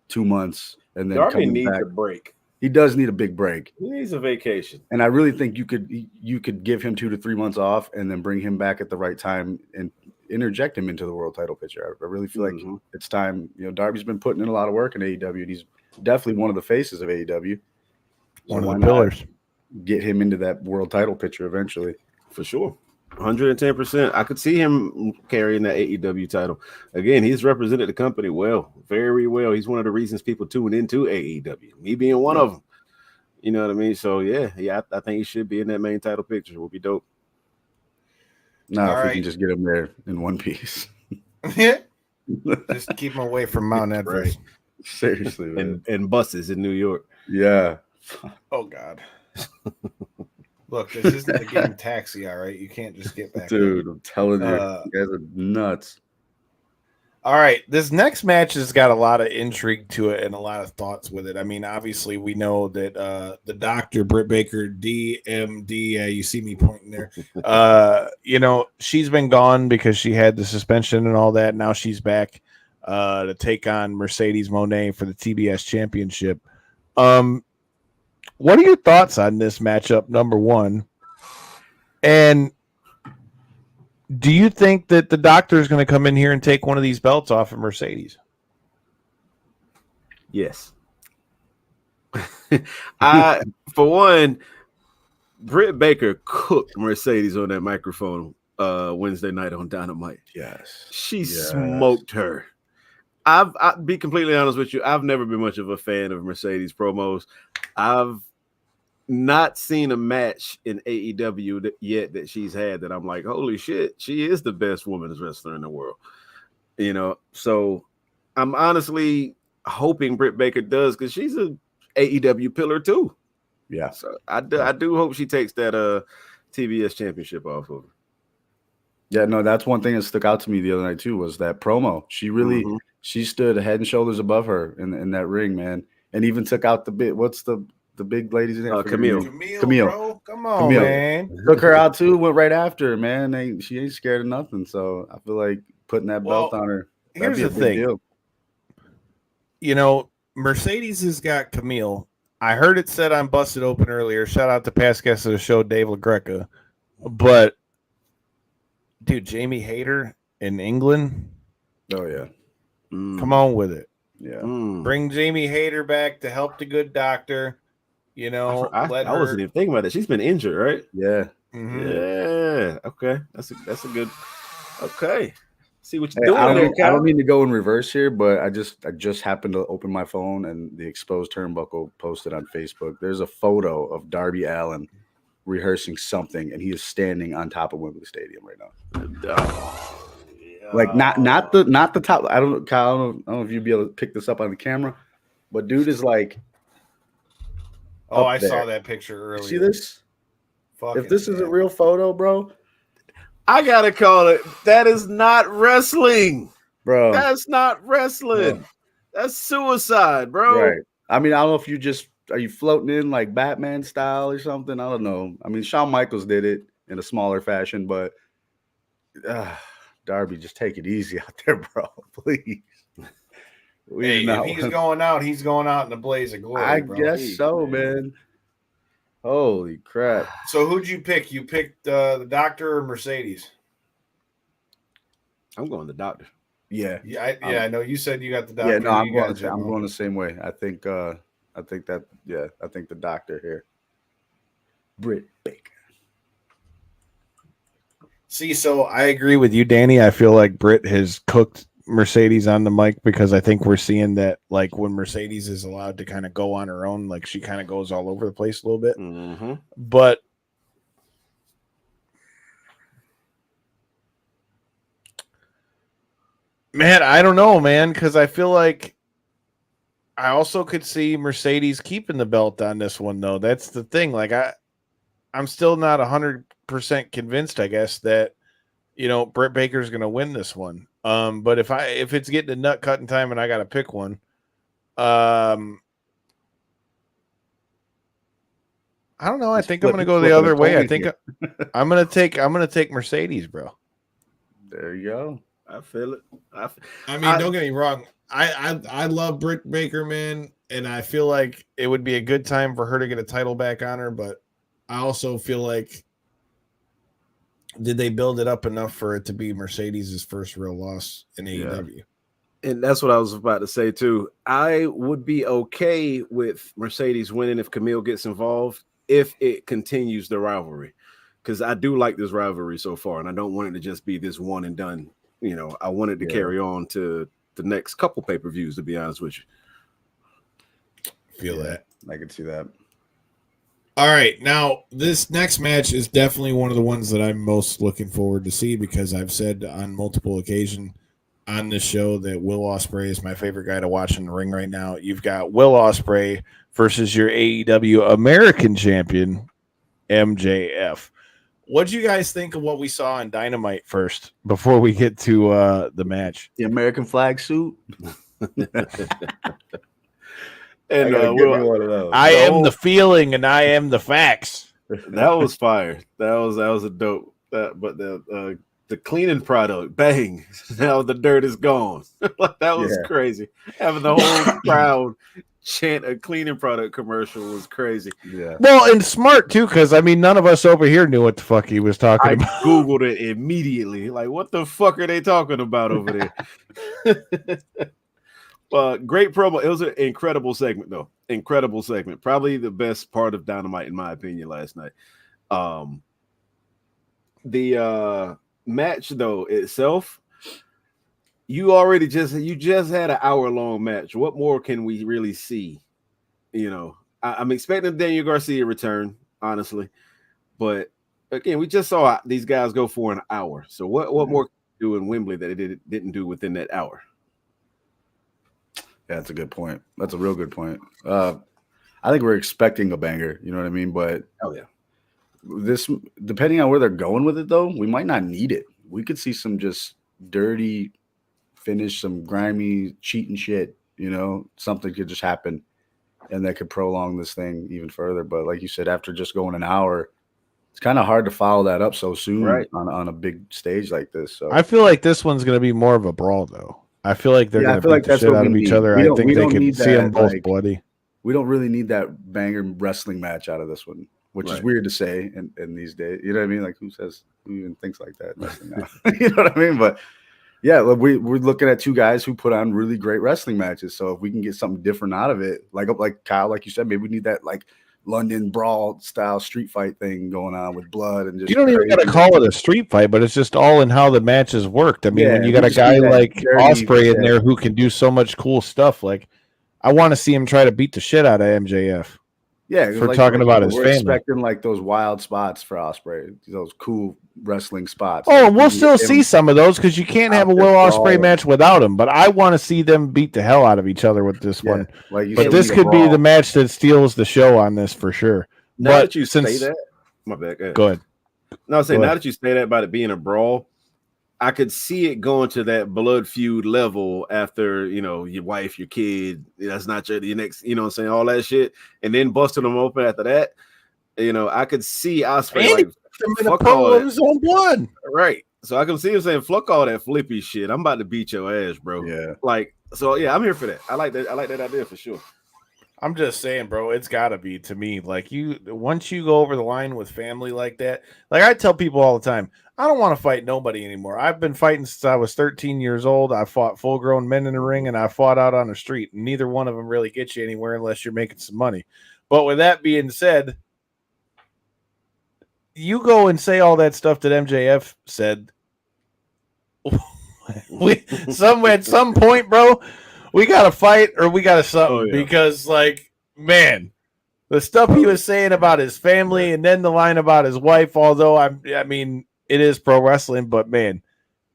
2 months and then Darby coming needs back? a break. He does need a big break. He needs a vacation. And I really think you could give him 2 to 3 months off and then bring him back at the right time and interject him into the world title picture. I really feel like it's time. Darby's been putting in a lot of work in AEW, and he's definitely one of the faces of AEW. One of the pillars. Get him into that world title picture eventually. For sure. 110%. I could see him carrying that AEW title. Again, he's represented the company well, very well. He's one of the reasons people tune into AEW. Me being one of them. You know what I mean? So, yeah, I think he should be in that main title picture. It would be dope. No, if we can just get him there in one piece. Yeah. Just keep him away from Mount Everest. Right. Seriously, man. And buses in New York. Yeah. Oh, God. Look, this isn't the game Taxi, all right? You can't just get back. Dude, I'm telling you. You guys are nuts. All right, this next match has got a lot of intrigue to it and a lot of thoughts with it. I mean, obviously, we know that the doctor, Britt Baker, DMD, you see me pointing there, she's been gone because she had the suspension and all that. Now she's back to take on Mercedes Moné for the TBS Championship. What are your thoughts on this matchup, number one? And do you think that the doctor is going to come in here and take one of these belts off of Mercedes? Yes. For one, Britt Baker cooked Mercedes on that microphone Wednesday night on Dynamite. Yes. She smoked her. I'll be completely honest with you. I've never been much of a fan of Mercedes promos. I've not seen a match in AEW yet that she's had that I'm like, holy shit, she is the best women's wrestler in the world. So I'm honestly hoping Britt Baker does because she's a AEW pillar too. Yeah. So I do hope she takes that TBS championship off of her. Yeah, no, that's one thing that stuck out to me the other night too was that promo. She really she stood head and shoulders above her in that ring, man, and even took out the bit. What's the big lady's name? Camille. Bro. Come on, man. Took her out too. Went right after her, man. She ain't scared of nothing. So I feel like putting that belt on her. Here's the thing. Deal. Mercedes has got Camille. I heard it said on Busted Open earlier. Shout out to past guest of the show, Dave LaGreca. But dude, Jamie Hayter in England. Oh yeah. Come on with it. Yeah. Bring Jamie Hayter back to help the good doctor. I wasn't even thinking about it. She's been injured, right? Yeah. Mm-hmm. Yeah. Okay. That's a good. Okay. See what you're doing. I don't mean to go in reverse here, but I just happened to open my phone and the exposed turnbuckle posted on Facebook. There's a photo of Darby Allin rehearsing something, and he is standing on top of Wembley Stadium right now. Yeah. Like not the top. I don't know, Kyle. I don't know if you'd be able to pick this up on the camera, but dude is like. Oh, I there. saw that picture earlier. See this? Fucking If this is a real photo, bro, I gotta call it. That is not wrestling, bro. That's not wrestling. Bro. That's suicide, bro. Right. I mean, I don't know if are you floating in like Batman style or something? I don't know. I mean, Shawn Michaels did it in a smaller fashion, but Darby, just take it easy out there, bro. Please. Hey, if he's going out, he's going out in a blaze of glory. I bro. guess so, man. Holy crap. So who'd you pick? You picked the Doctor or Mercedes? I'm going the Doctor. Yeah. I know you said you got the Doctor. Yeah, no, I'm going the same way. I think the Doctor here. Britt Baker. See, so I agree with you, Danny. I feel like Britt has cooked Mercedes on the mic because I think we're seeing that, like, when Mercedes is allowed to kind of go on her own, like, she kind of goes all over the place a little bit. Mm-hmm. But man, I don't know, man, because I feel like I also could see Mercedes keeping the belt on this one, though. That's the thing. Like, I'm still not 100% convinced, I guess, that, you know, Britt Baker's going to win this one. But if it's getting to nut cutting time and I got to pick one, I don't know. I think I'm going to go the other way. I think I'm going to take Mercedes, bro. There you go. I feel it. I mean, don't get me wrong. I love Britt Baker, man, and I feel like it would be a good time for her to get a title back on her. But I also feel like, did they build it up enough for it to be Mercedes' first real loss in AEW? And that's what I was about to say too. I would be okay with Mercedes winning if Camille gets involved, if it continues the rivalry, because I do like this rivalry so far, and I don't want it to just be this one and done. You know, I want it to carry on to the next couple pay-per-views, to be honest with you. Feel that. I can see that. All right. Now, this next match is definitely one of the ones that I'm most looking forward to see, because I've said on multiple occasions on this show that Will Ospreay is my favorite guy to watch in the ring right now. You've got Will Ospreay versus your AEW American champion, MJF. What do you guys think of what we saw on Dynamite first before we get to the match? The American flag suit. And I am the feeling, and I am the facts. That was fire. That was a dope. But the cleaning product, bang! Now the dirt is gone. That was crazy. Having the whole crowd chant a cleaning product commercial was crazy. Yeah. Well, and smart too, because I mean, none of us over here knew what the fuck he was talking about. I Googled it immediately. Like, what the fuck are they talking about over there? Great promo. It was an incredible segment, though. Incredible segment. Probably the best part of Dynamite, in my opinion, last night. The match, though, itself, you just had an hour-long match. What more can we really see? You know, I'm expecting Daniel Garcia return, honestly. But, again, we just saw these guys go for an hour. So what more can we do in Wembley that they didn't do within that hour? Yeah, that's a good point. That's a real good point. I think we're expecting a banger, you know what I mean? But this, depending on where they're going with it, though, we might not need it. We could see some just dirty finish, some grimy cheating shit, you know, something could just happen and that could prolong this thing even further. But like you said, after just going an hour, it's kind of hard to follow that up so soon on a big stage like this. So I feel like this one's going to be more of a brawl, though. I feel like they're going to beat the shit out of each other. I think they can see them both bloody. We don't really need that banger wrestling match out of this one, which is weird to say in these days. You know what I mean? Like, who even thinks like that? You know what I mean? But yeah, we're looking at two guys who put on really great wrestling matches. So if we can get something different out of it, like Kyle, like you said, maybe we need that like London brawl style street fight thing going on with blood and just. You don't even got to call it a street fight, but it's just all in how the matches worked. I mean, when you got a guy like Ospreay in there who can do so much cool stuff, like I want to see him try to beat the shit out of MJF. Yeah, for talking about his we're family. expecting like those wild spots for Ospreay, those cool wrestling spots. Oh, Like, we'll still see some of those because you can't have a Will Ospreay match without him. But I want to see them beat the hell out of each other with this one. Like you but said, this could be the match that steals the show on this for sure. Now that you say that, my bad. Go ahead. No, I'm saying now that you say that about it being a brawl, I could see it going to that blood feud level after, you know, your wife, your kid, that's not your next, you know what I'm saying, all that shit, and then busting them open after that. You know, I could see Ospreay like fuck all that. His own blood. Right. So I can see him saying, fuck all that flippy shit. I'm about to beat your ass, bro. Yeah. Like, so yeah, I'm here for that. I like that idea for sure. I'm just saying, bro, it's gotta be to me. Like once you go over the line with family like that, like I tell people all the time, I don't want to fight nobody anymore. I've been fighting since I was 13 years old. I fought full-grown men in the ring, and I fought out on the street. And neither one of them really gets you anywhere unless you're making some money. But with that being said, you go and say all that stuff that MJF said. At some point, bro, we gotta fight or we gotta something because, like, man, the stuff he was saying about his family and then the line about his wife. Although I mean, it is pro wrestling, but man,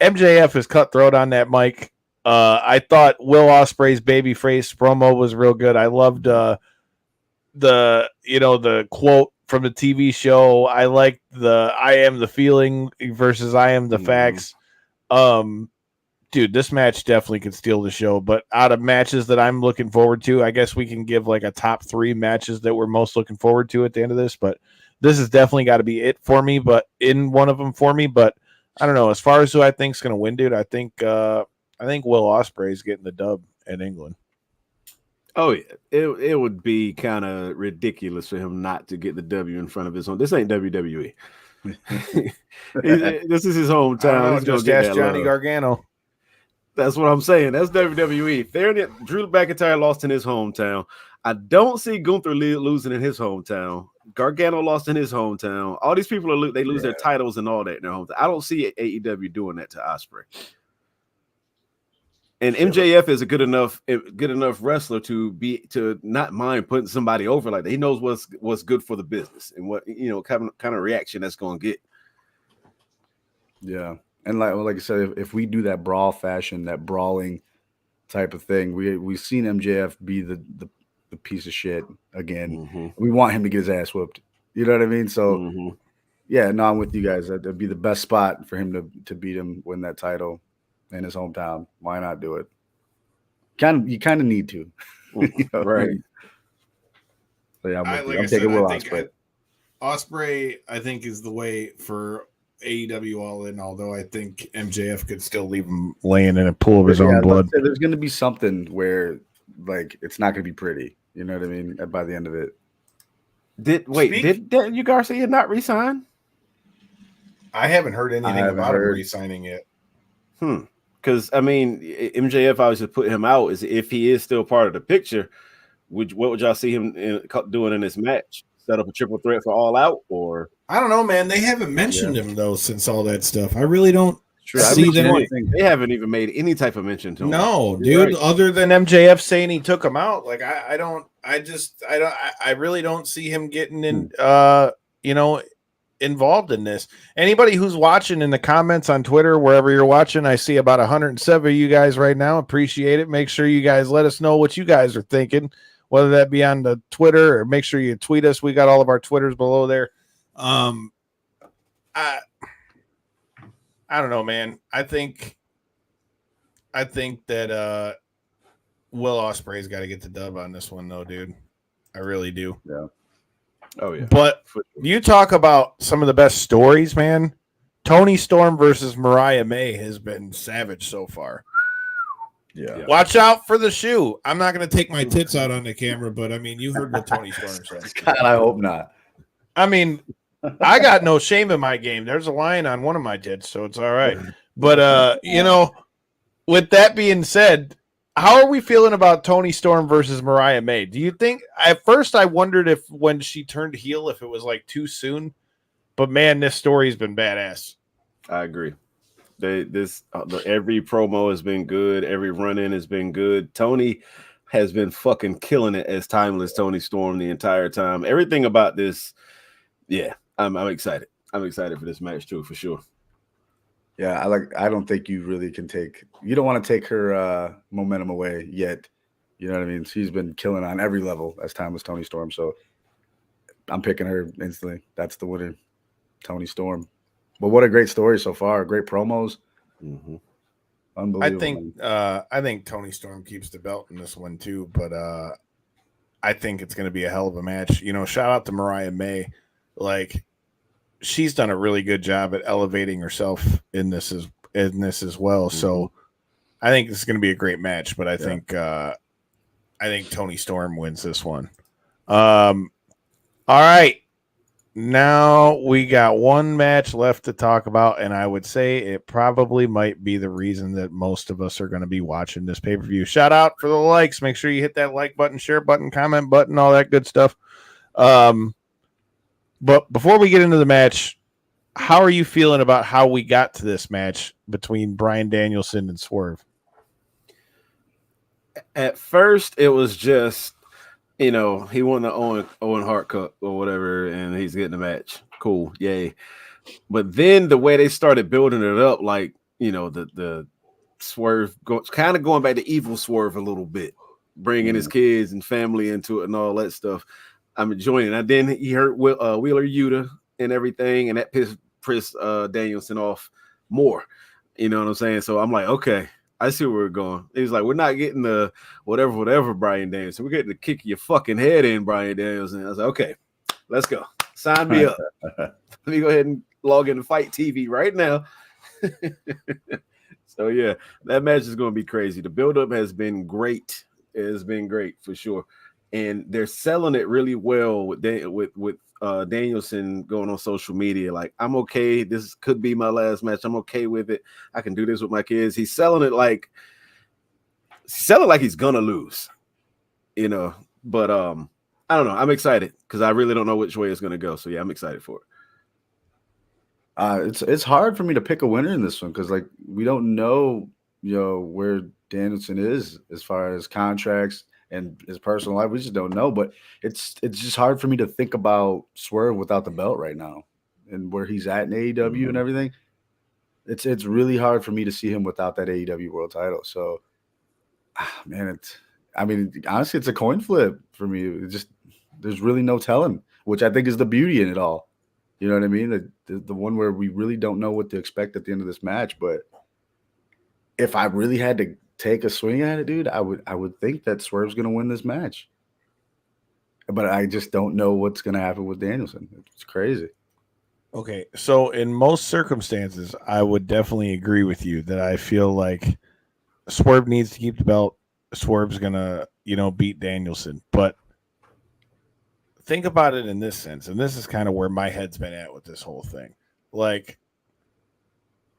MJF is cutthroat on that mic. I thought Will Ospreay's babyface promo was real good. I loved the quote from the TV show. I liked the "I am the feeling" versus "I am the facts." Dude, this match definitely could steal the show. But out of matches that I'm looking forward to, I guess we can give like a top 3 matches that we're most looking forward to at the end of this. But this has definitely got to be it for me. But in one of them for me. But I don't know. As far as who I think is going to win, dude, I think Will Ospreay is getting the dub in England. Oh yeah, it would be kind of ridiculous for him not to get the W in front of his own. This ain't WWE. This is his hometown. Just ask Johnny Gargano. That's what I'm saying. That's WWE. Drew McIntyre lost in his hometown. I don't see Gunther losing in his hometown. Gargano lost in his hometown. All these people lose their titles and all that in their hometown. I don't see AEW doing that to Ospreay. And MJF is a good enough wrestler to not mind putting somebody over like that. He knows what's good for the business and what kind of reaction that's going to get. Yeah, and like I said, if we do that brawl fashion, that brawling type of thing, we've seen MJF be the piece of shit again. Mm-hmm. We want him to get his ass whooped. You know what I mean? So yeah, no, I'm with you guys. That'd be the best spot for him to beat him, win that title in his hometown. Why not do it? You kind of need to, right? So yeah, I'm taking Will Ospreay. Ospreay, I think, is the way for AEW All In. Although I think MJF could still leave him laying in a pool of his own blood. There's going to be something where, like, it's not going to be pretty. You know what I mean? By the end of it. Did Daniel Garcia not resign? I haven't heard anything about him resigning yet. Because I mean, MJF obviously put him out. Is if he is still part of the picture, what would y'all see him doing in this match? Set up a triple threat for All Out, or I don't know, man. They haven't mentioned him though since all that stuff. I really don't see them. They haven't even made any type of mention to him. No, dude. Right. Other than MJF saying he took him out, like I really don't see him getting in. Involved in this. Anybody who's watching in the comments on Twitter, wherever you're watching, I see about 107 of you guys right now. Appreciate it. Make sure you guys let us know what you guys are thinking, whether that be on the Twitter or make sure you tweet us. We got all of our Twitters below there. I don't know, man. I think that Will Ospreay's got to get the dub on this one, though, dude. I really do. Yeah. Oh yeah, but you talk about some of the best stories, man. Tony Storm versus Mariah May has been savage so far. Yeah. Watch out for the shoe. I'm not going to take my tits out on the camera, but I mean, you heard what Tony Storm said. God, I hope not. I mean, I got no shame in my game. There's a lion on one of my tits, so it's all right. But with that being said, how are we feeling about Tony Storm versus Mariah May? Do you think at first I wondered if when she turned heel, if it was like too soon, but man, this story's been badass. I agree. Every promo has been good. Every run in has been good. Tony has been fucking killing it as timeless Tony Storm the entire time. Everything about this, yeah, I'm excited. I'm excited for this match too, for sure. Yeah, I don't think you really can you don't want to take her momentum away yet. You know what I mean? She's been killing on every level as timeless Tony Storm. So I'm picking her instantly. That's the winner, Tony Storm. But what a great story so far. Great promos. Mm-hmm. Unbelievable. I think Tony Storm keeps the belt in this one too, but I think it's going to be a hell of a match. You know, shout out to Mariah May. Like, she's done a really good job at elevating herself in this as well. Mm-hmm. So I think this is going to be a great match, but I think Tony Storm wins this one. All right. Now we got one match left to talk about, and I would say it probably might be the reason that most of us are going to be watching this pay-per-view. Shout out for the likes. Make sure you hit that like button, share button, comment button, all that good stuff. But before we get into the match, how are you feeling about how we got to this match between Bryan Danielson and Swerve? At first, it was just, he won the Owen Hart Cup or whatever, and he's getting the match. Cool, yay. But then the way they started building it up, like, the Swerve, kind of going back to evil Swerve a little bit, bringing his kids and family into it and all that stuff. I'm enjoying it. And then he hurt Wheeler Yuta and everything, and that pissed Danielson off more. You know what I'm saying? So I'm like, okay, I see where we're going. He's like, we're not getting the whatever Bryan Danielson. We're getting the kick your fucking head in, Bryan Danielson. I was like, okay, let's go. Sign me up. Let me go ahead and log into Fight TV right now. So, yeah, that match is going to be crazy. The buildup has been great. It has been great for sure. And they're selling it really well with Danielson going on social media. Like, I'm okay. This could be my last match. I'm okay with it. I can do this with my kids. He's selling it like he's gonna lose, But I don't know. I'm excited because I really don't know which way it's gonna go. So yeah, I'm excited for it. It's hard for me to pick a winner in this one because we don't know where Danielson is as far as contracts and his personal life. We just don't know, but it's just hard for me to think about Swerve without the belt right now and where he's at in AEW and everything. It's really hard for me to see him without that AEW world title. So, man, honestly, it's a coin flip for me. There's really no telling, which I think is the beauty in it all. You know what I mean? The one where we really don't know what to expect at the end of this match. But if I really had to take a swing at it, dude, I would think that Swerve's going to win this match. But I just don't know what's going to happen with Danielson. It's crazy. Okay, so in most circumstances, I would definitely agree with you that I feel like Swerve needs to keep the belt. Swerve's going to, beat Danielson. But think about it in this sense, and this is kind of where my head's been at with this whole thing. Like,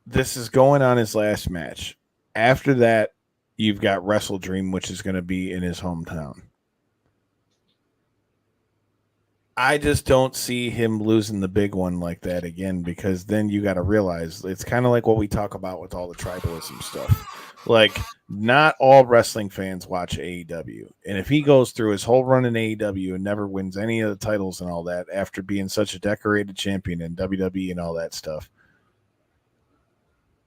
this is going on his last match. After that, you've got Wrestle Dream, which is going to be in his hometown. I just don't see him losing the big one like that again, because then you got to realize it's kind of like what we talk about with all the tribalism stuff. Like, not all wrestling fans watch AEW. And if he goes through his whole run in AEW and never wins any of the titles and all that after being such a decorated champion in WWE and all that stuff,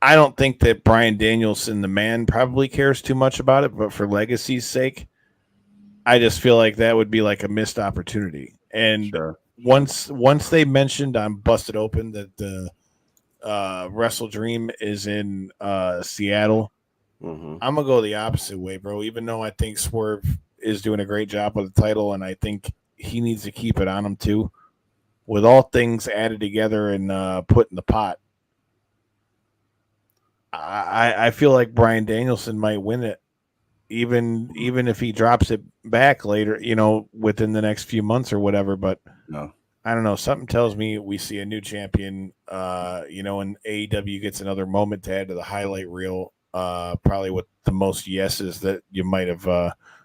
I don't think that Bryan Danielson, the man, probably cares too much about it, but for legacy's sake, I just feel like that would be like a missed opportunity. And sure. Once they mentioned on Busted Open that the Wrestle Dream is in Seattle, I'm gonna go the opposite way, bro. Even though I think Swerve is doing a great job with the title, and I think he needs to keep it on him too. With all things added together and put in the pot, I feel like Bryan Danielson might win it, even if he drops it back later, within the next few months or whatever. But no, I don't know. Something tells me we see a new champion, and AEW gets another moment to add to the highlight reel, probably with the most yeses that you might have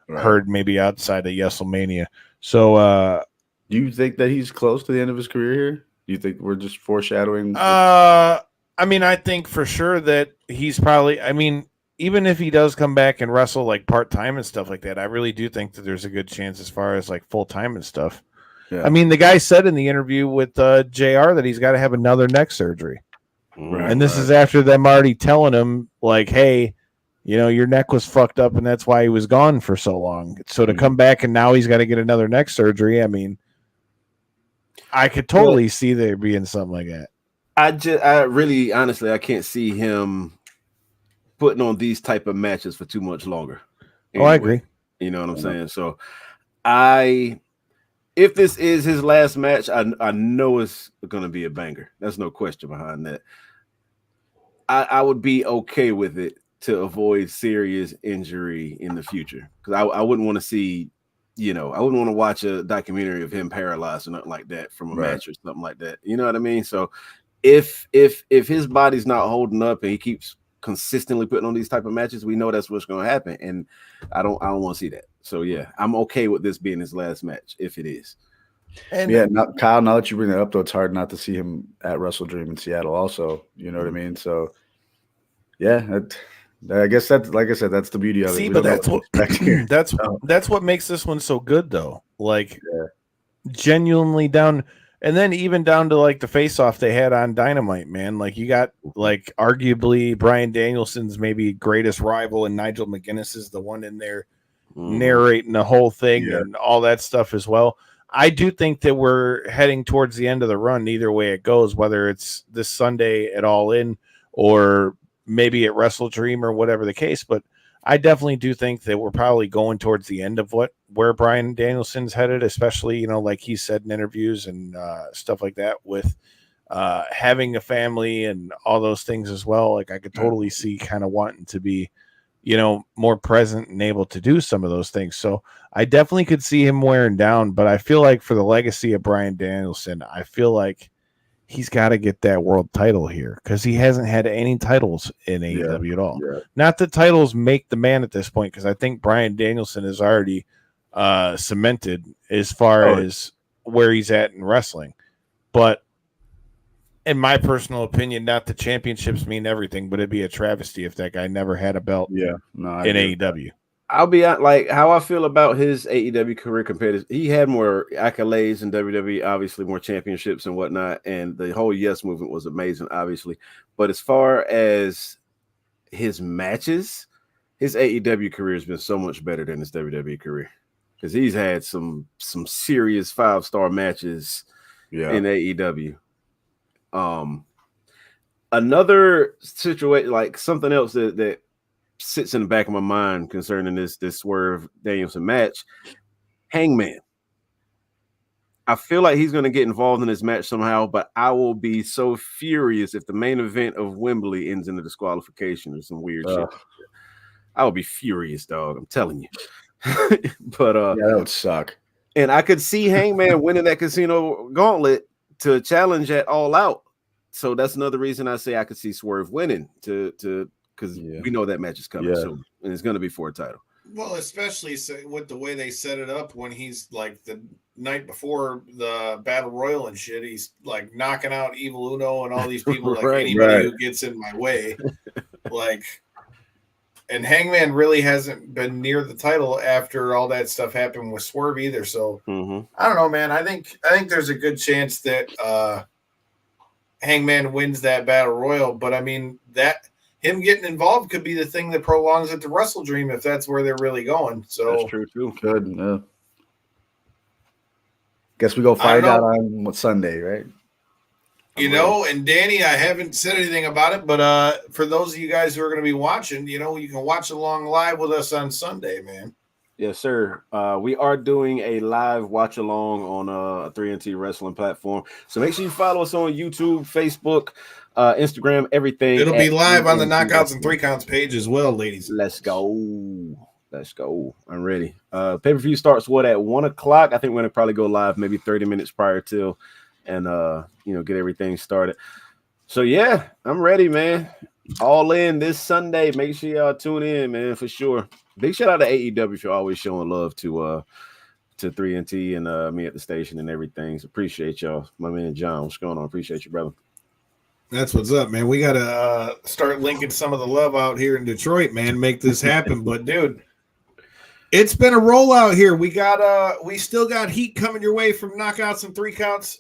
heard maybe outside of Yeselmania. So do you think that he's close to the end of his career here? Do you think we're just foreshadowing? I think for sure that he's probably, even if he does come back and wrestle like part-time and stuff like that, I really do think that there's a good chance as far as like full-time and stuff. Yeah. I mean, the guy said in the interview with JR that he's got to have another neck surgery. Right, And this is after them already telling him, like, hey, you know, your neck was fucked up and that's why he was gone for so long. So to come back and now he's got to get another neck surgery, I mean, I could totally see there being something like that. I really, honestly, I can't see him putting on these type of matches for too much longer. Anyway, I agree. You know what I'm saying? So if this is his last match, I know it's going to be a banger. There's no question behind that. I would be okay with it to avoid serious injury in the future, because I wouldn't want to see, I wouldn't want to watch a documentary of him paralyzed or nothing like that from a match or something like that. You know what I mean? So if his body's not holding up and he keeps consistently putting on these type of matches, we know that's what's going to happen, and I don't want to see that. So yeah, I'm okay with this being his last match if it is. And Kyle, now that you bring that up, though, it's hard not to see him at Wrestle Dream in Seattle also. You know what I mean? So yeah, I guess that's, like I said, that's the beauty of it. See, but that's what makes this one so good, though. Like, genuinely down, and then even down to like the face-off they had on Dynamite, man. Like, you got like arguably Bryan Danielson's maybe greatest rival, and Nigel McGuinness is the one in there narrating the whole thing and all that stuff as well. I do think that we're heading towards the end of the run, either way it goes, whether it's this Sunday at All In or maybe at Wrestle Dream or whatever the case. But I definitely do think that we're probably going towards the end of where Bryan Danielson's headed, especially, like he said in interviews and stuff like that, with having a family and all those things as well. Like, I could totally see kind of wanting to be, more present and able to do some of those things. So I definitely could see him wearing down, but I feel like for the legacy of Bryan Danielson, I feel like he's got to get that world title here, because he hasn't had any titles in AEW at all. Yeah. Not that titles make the man at this point, because I think Bryan Danielson is already cemented as far as where he's at in wrestling. But in my personal opinion, not the championships mean everything, but it'd be a travesty if that guy never had a belt in AEW. I'll be like, how I feel about his AEW career compared to, he had more accolades in WWE, obviously more championships and whatnot, and the whole Yes movement was amazing, obviously. But as far as his matches, his AEW career has been so much better than his WWE career, because he's had some serious 5-star matches in AEW. Another situation, like something else that sits in the back of my mind concerning this Swerve Danielson match, Hangman. I feel like he's going to get involved in this match somehow, but I will be so furious if the main event of Wembley ends in a disqualification or some weird shit. I will be furious, dog. I'm telling you. But that would suck. And I could see Hangman winning that Casino Gauntlet to challenge at All Out. So that's another reason I say I could see Swerve winning because we know that match is coming soon, and it's going to be for a title. Well, especially with the way they set it up, when he's like the night before the Battle Royal and shit, he's like knocking out Evil Uno and all these people, like anybody who gets in my way. And Hangman really hasn't been near the title after all that stuff happened with Swerve either. So I don't know, man. I think there's a good chance that Hangman wins that Battle Royal, but I mean that him getting involved could be the thing that prolongs it to Wrestle Dream if that's where they're really going. So that's true too. Good. Guess we go find out on Sunday, right? And Danny, I haven't said anything about it, but for those of you guys who are going to be watching, you can watch along live with us on Sunday, man. Yes, sir. We are doing a live watch along on a 3NT wrestling platform. So make sure you follow us on YouTube, Facebook, Instagram, everything. It'll be live on the Knockouts and 3 Counts page as well, ladies. Let's go. I'm ready. Pay-per-view starts at 1 o'clock. I think we're gonna probably go live maybe 30 minutes prior to, and get everything started. So yeah, I'm ready, man. All in this Sunday. Make sure y'all tune in, man, for sure. Big shout out to AEW for always showing love to 3NT and me at the station and everything. So appreciate y'all. My man John, what's going on? Appreciate you, brother. That's what's up, man. We got to start linking some of the love out here in Detroit, man. Make this happen. But, dude, it's been a rollout here. We still got heat coming your way from knockouts and 3 counts,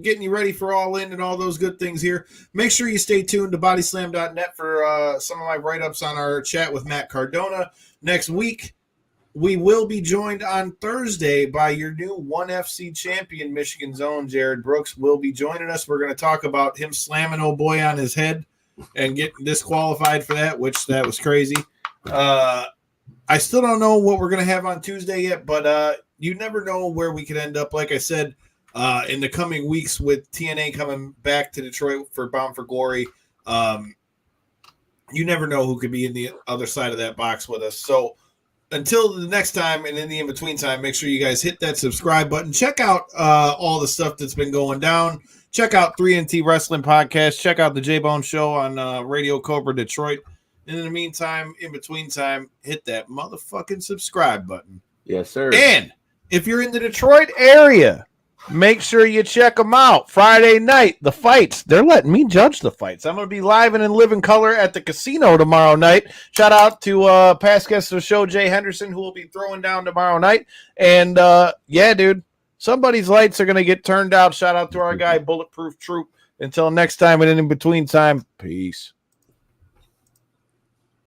getting you ready for All In and all those good things here. Make sure you stay tuned to bodyslam.net for some of my write-ups on our chat with Matt Cardona. Next week, we will be joined on Thursday by your new 1FC champion, Michigan's own Jared Brooks will be joining us. We're going to talk about him slamming old boy on his head and getting disqualified for that, which that was crazy. I still don't know what we're going to have on Tuesday yet, but you never know where we could end up. Like I said, in the coming weeks with TNA coming back to Detroit for Bound for Glory, you never know who could be in the other side of that box with us. So until the next time and in the in-between time, make sure you guys hit that subscribe button. Check out all the stuff that's been going down. Check out 3NT Wrestling Podcast. Check out the J-Bone Show on Radio Cobra Detroit. And in the meantime, in between time, hit that motherfucking subscribe button. Yes, sir. And if you're in the Detroit area, make sure you check them out. Friday night, the fights. They're letting me judge the fights. I'm going to be live and in living color at the casino tomorrow night. Shout out to past guest of the show, Jay Henderson, who will be throwing down tomorrow night. And, yeah, dude, somebody's lights are going to get turned out. Shout out to our guy, Bulletproof Troop. Until next time and in between time, peace.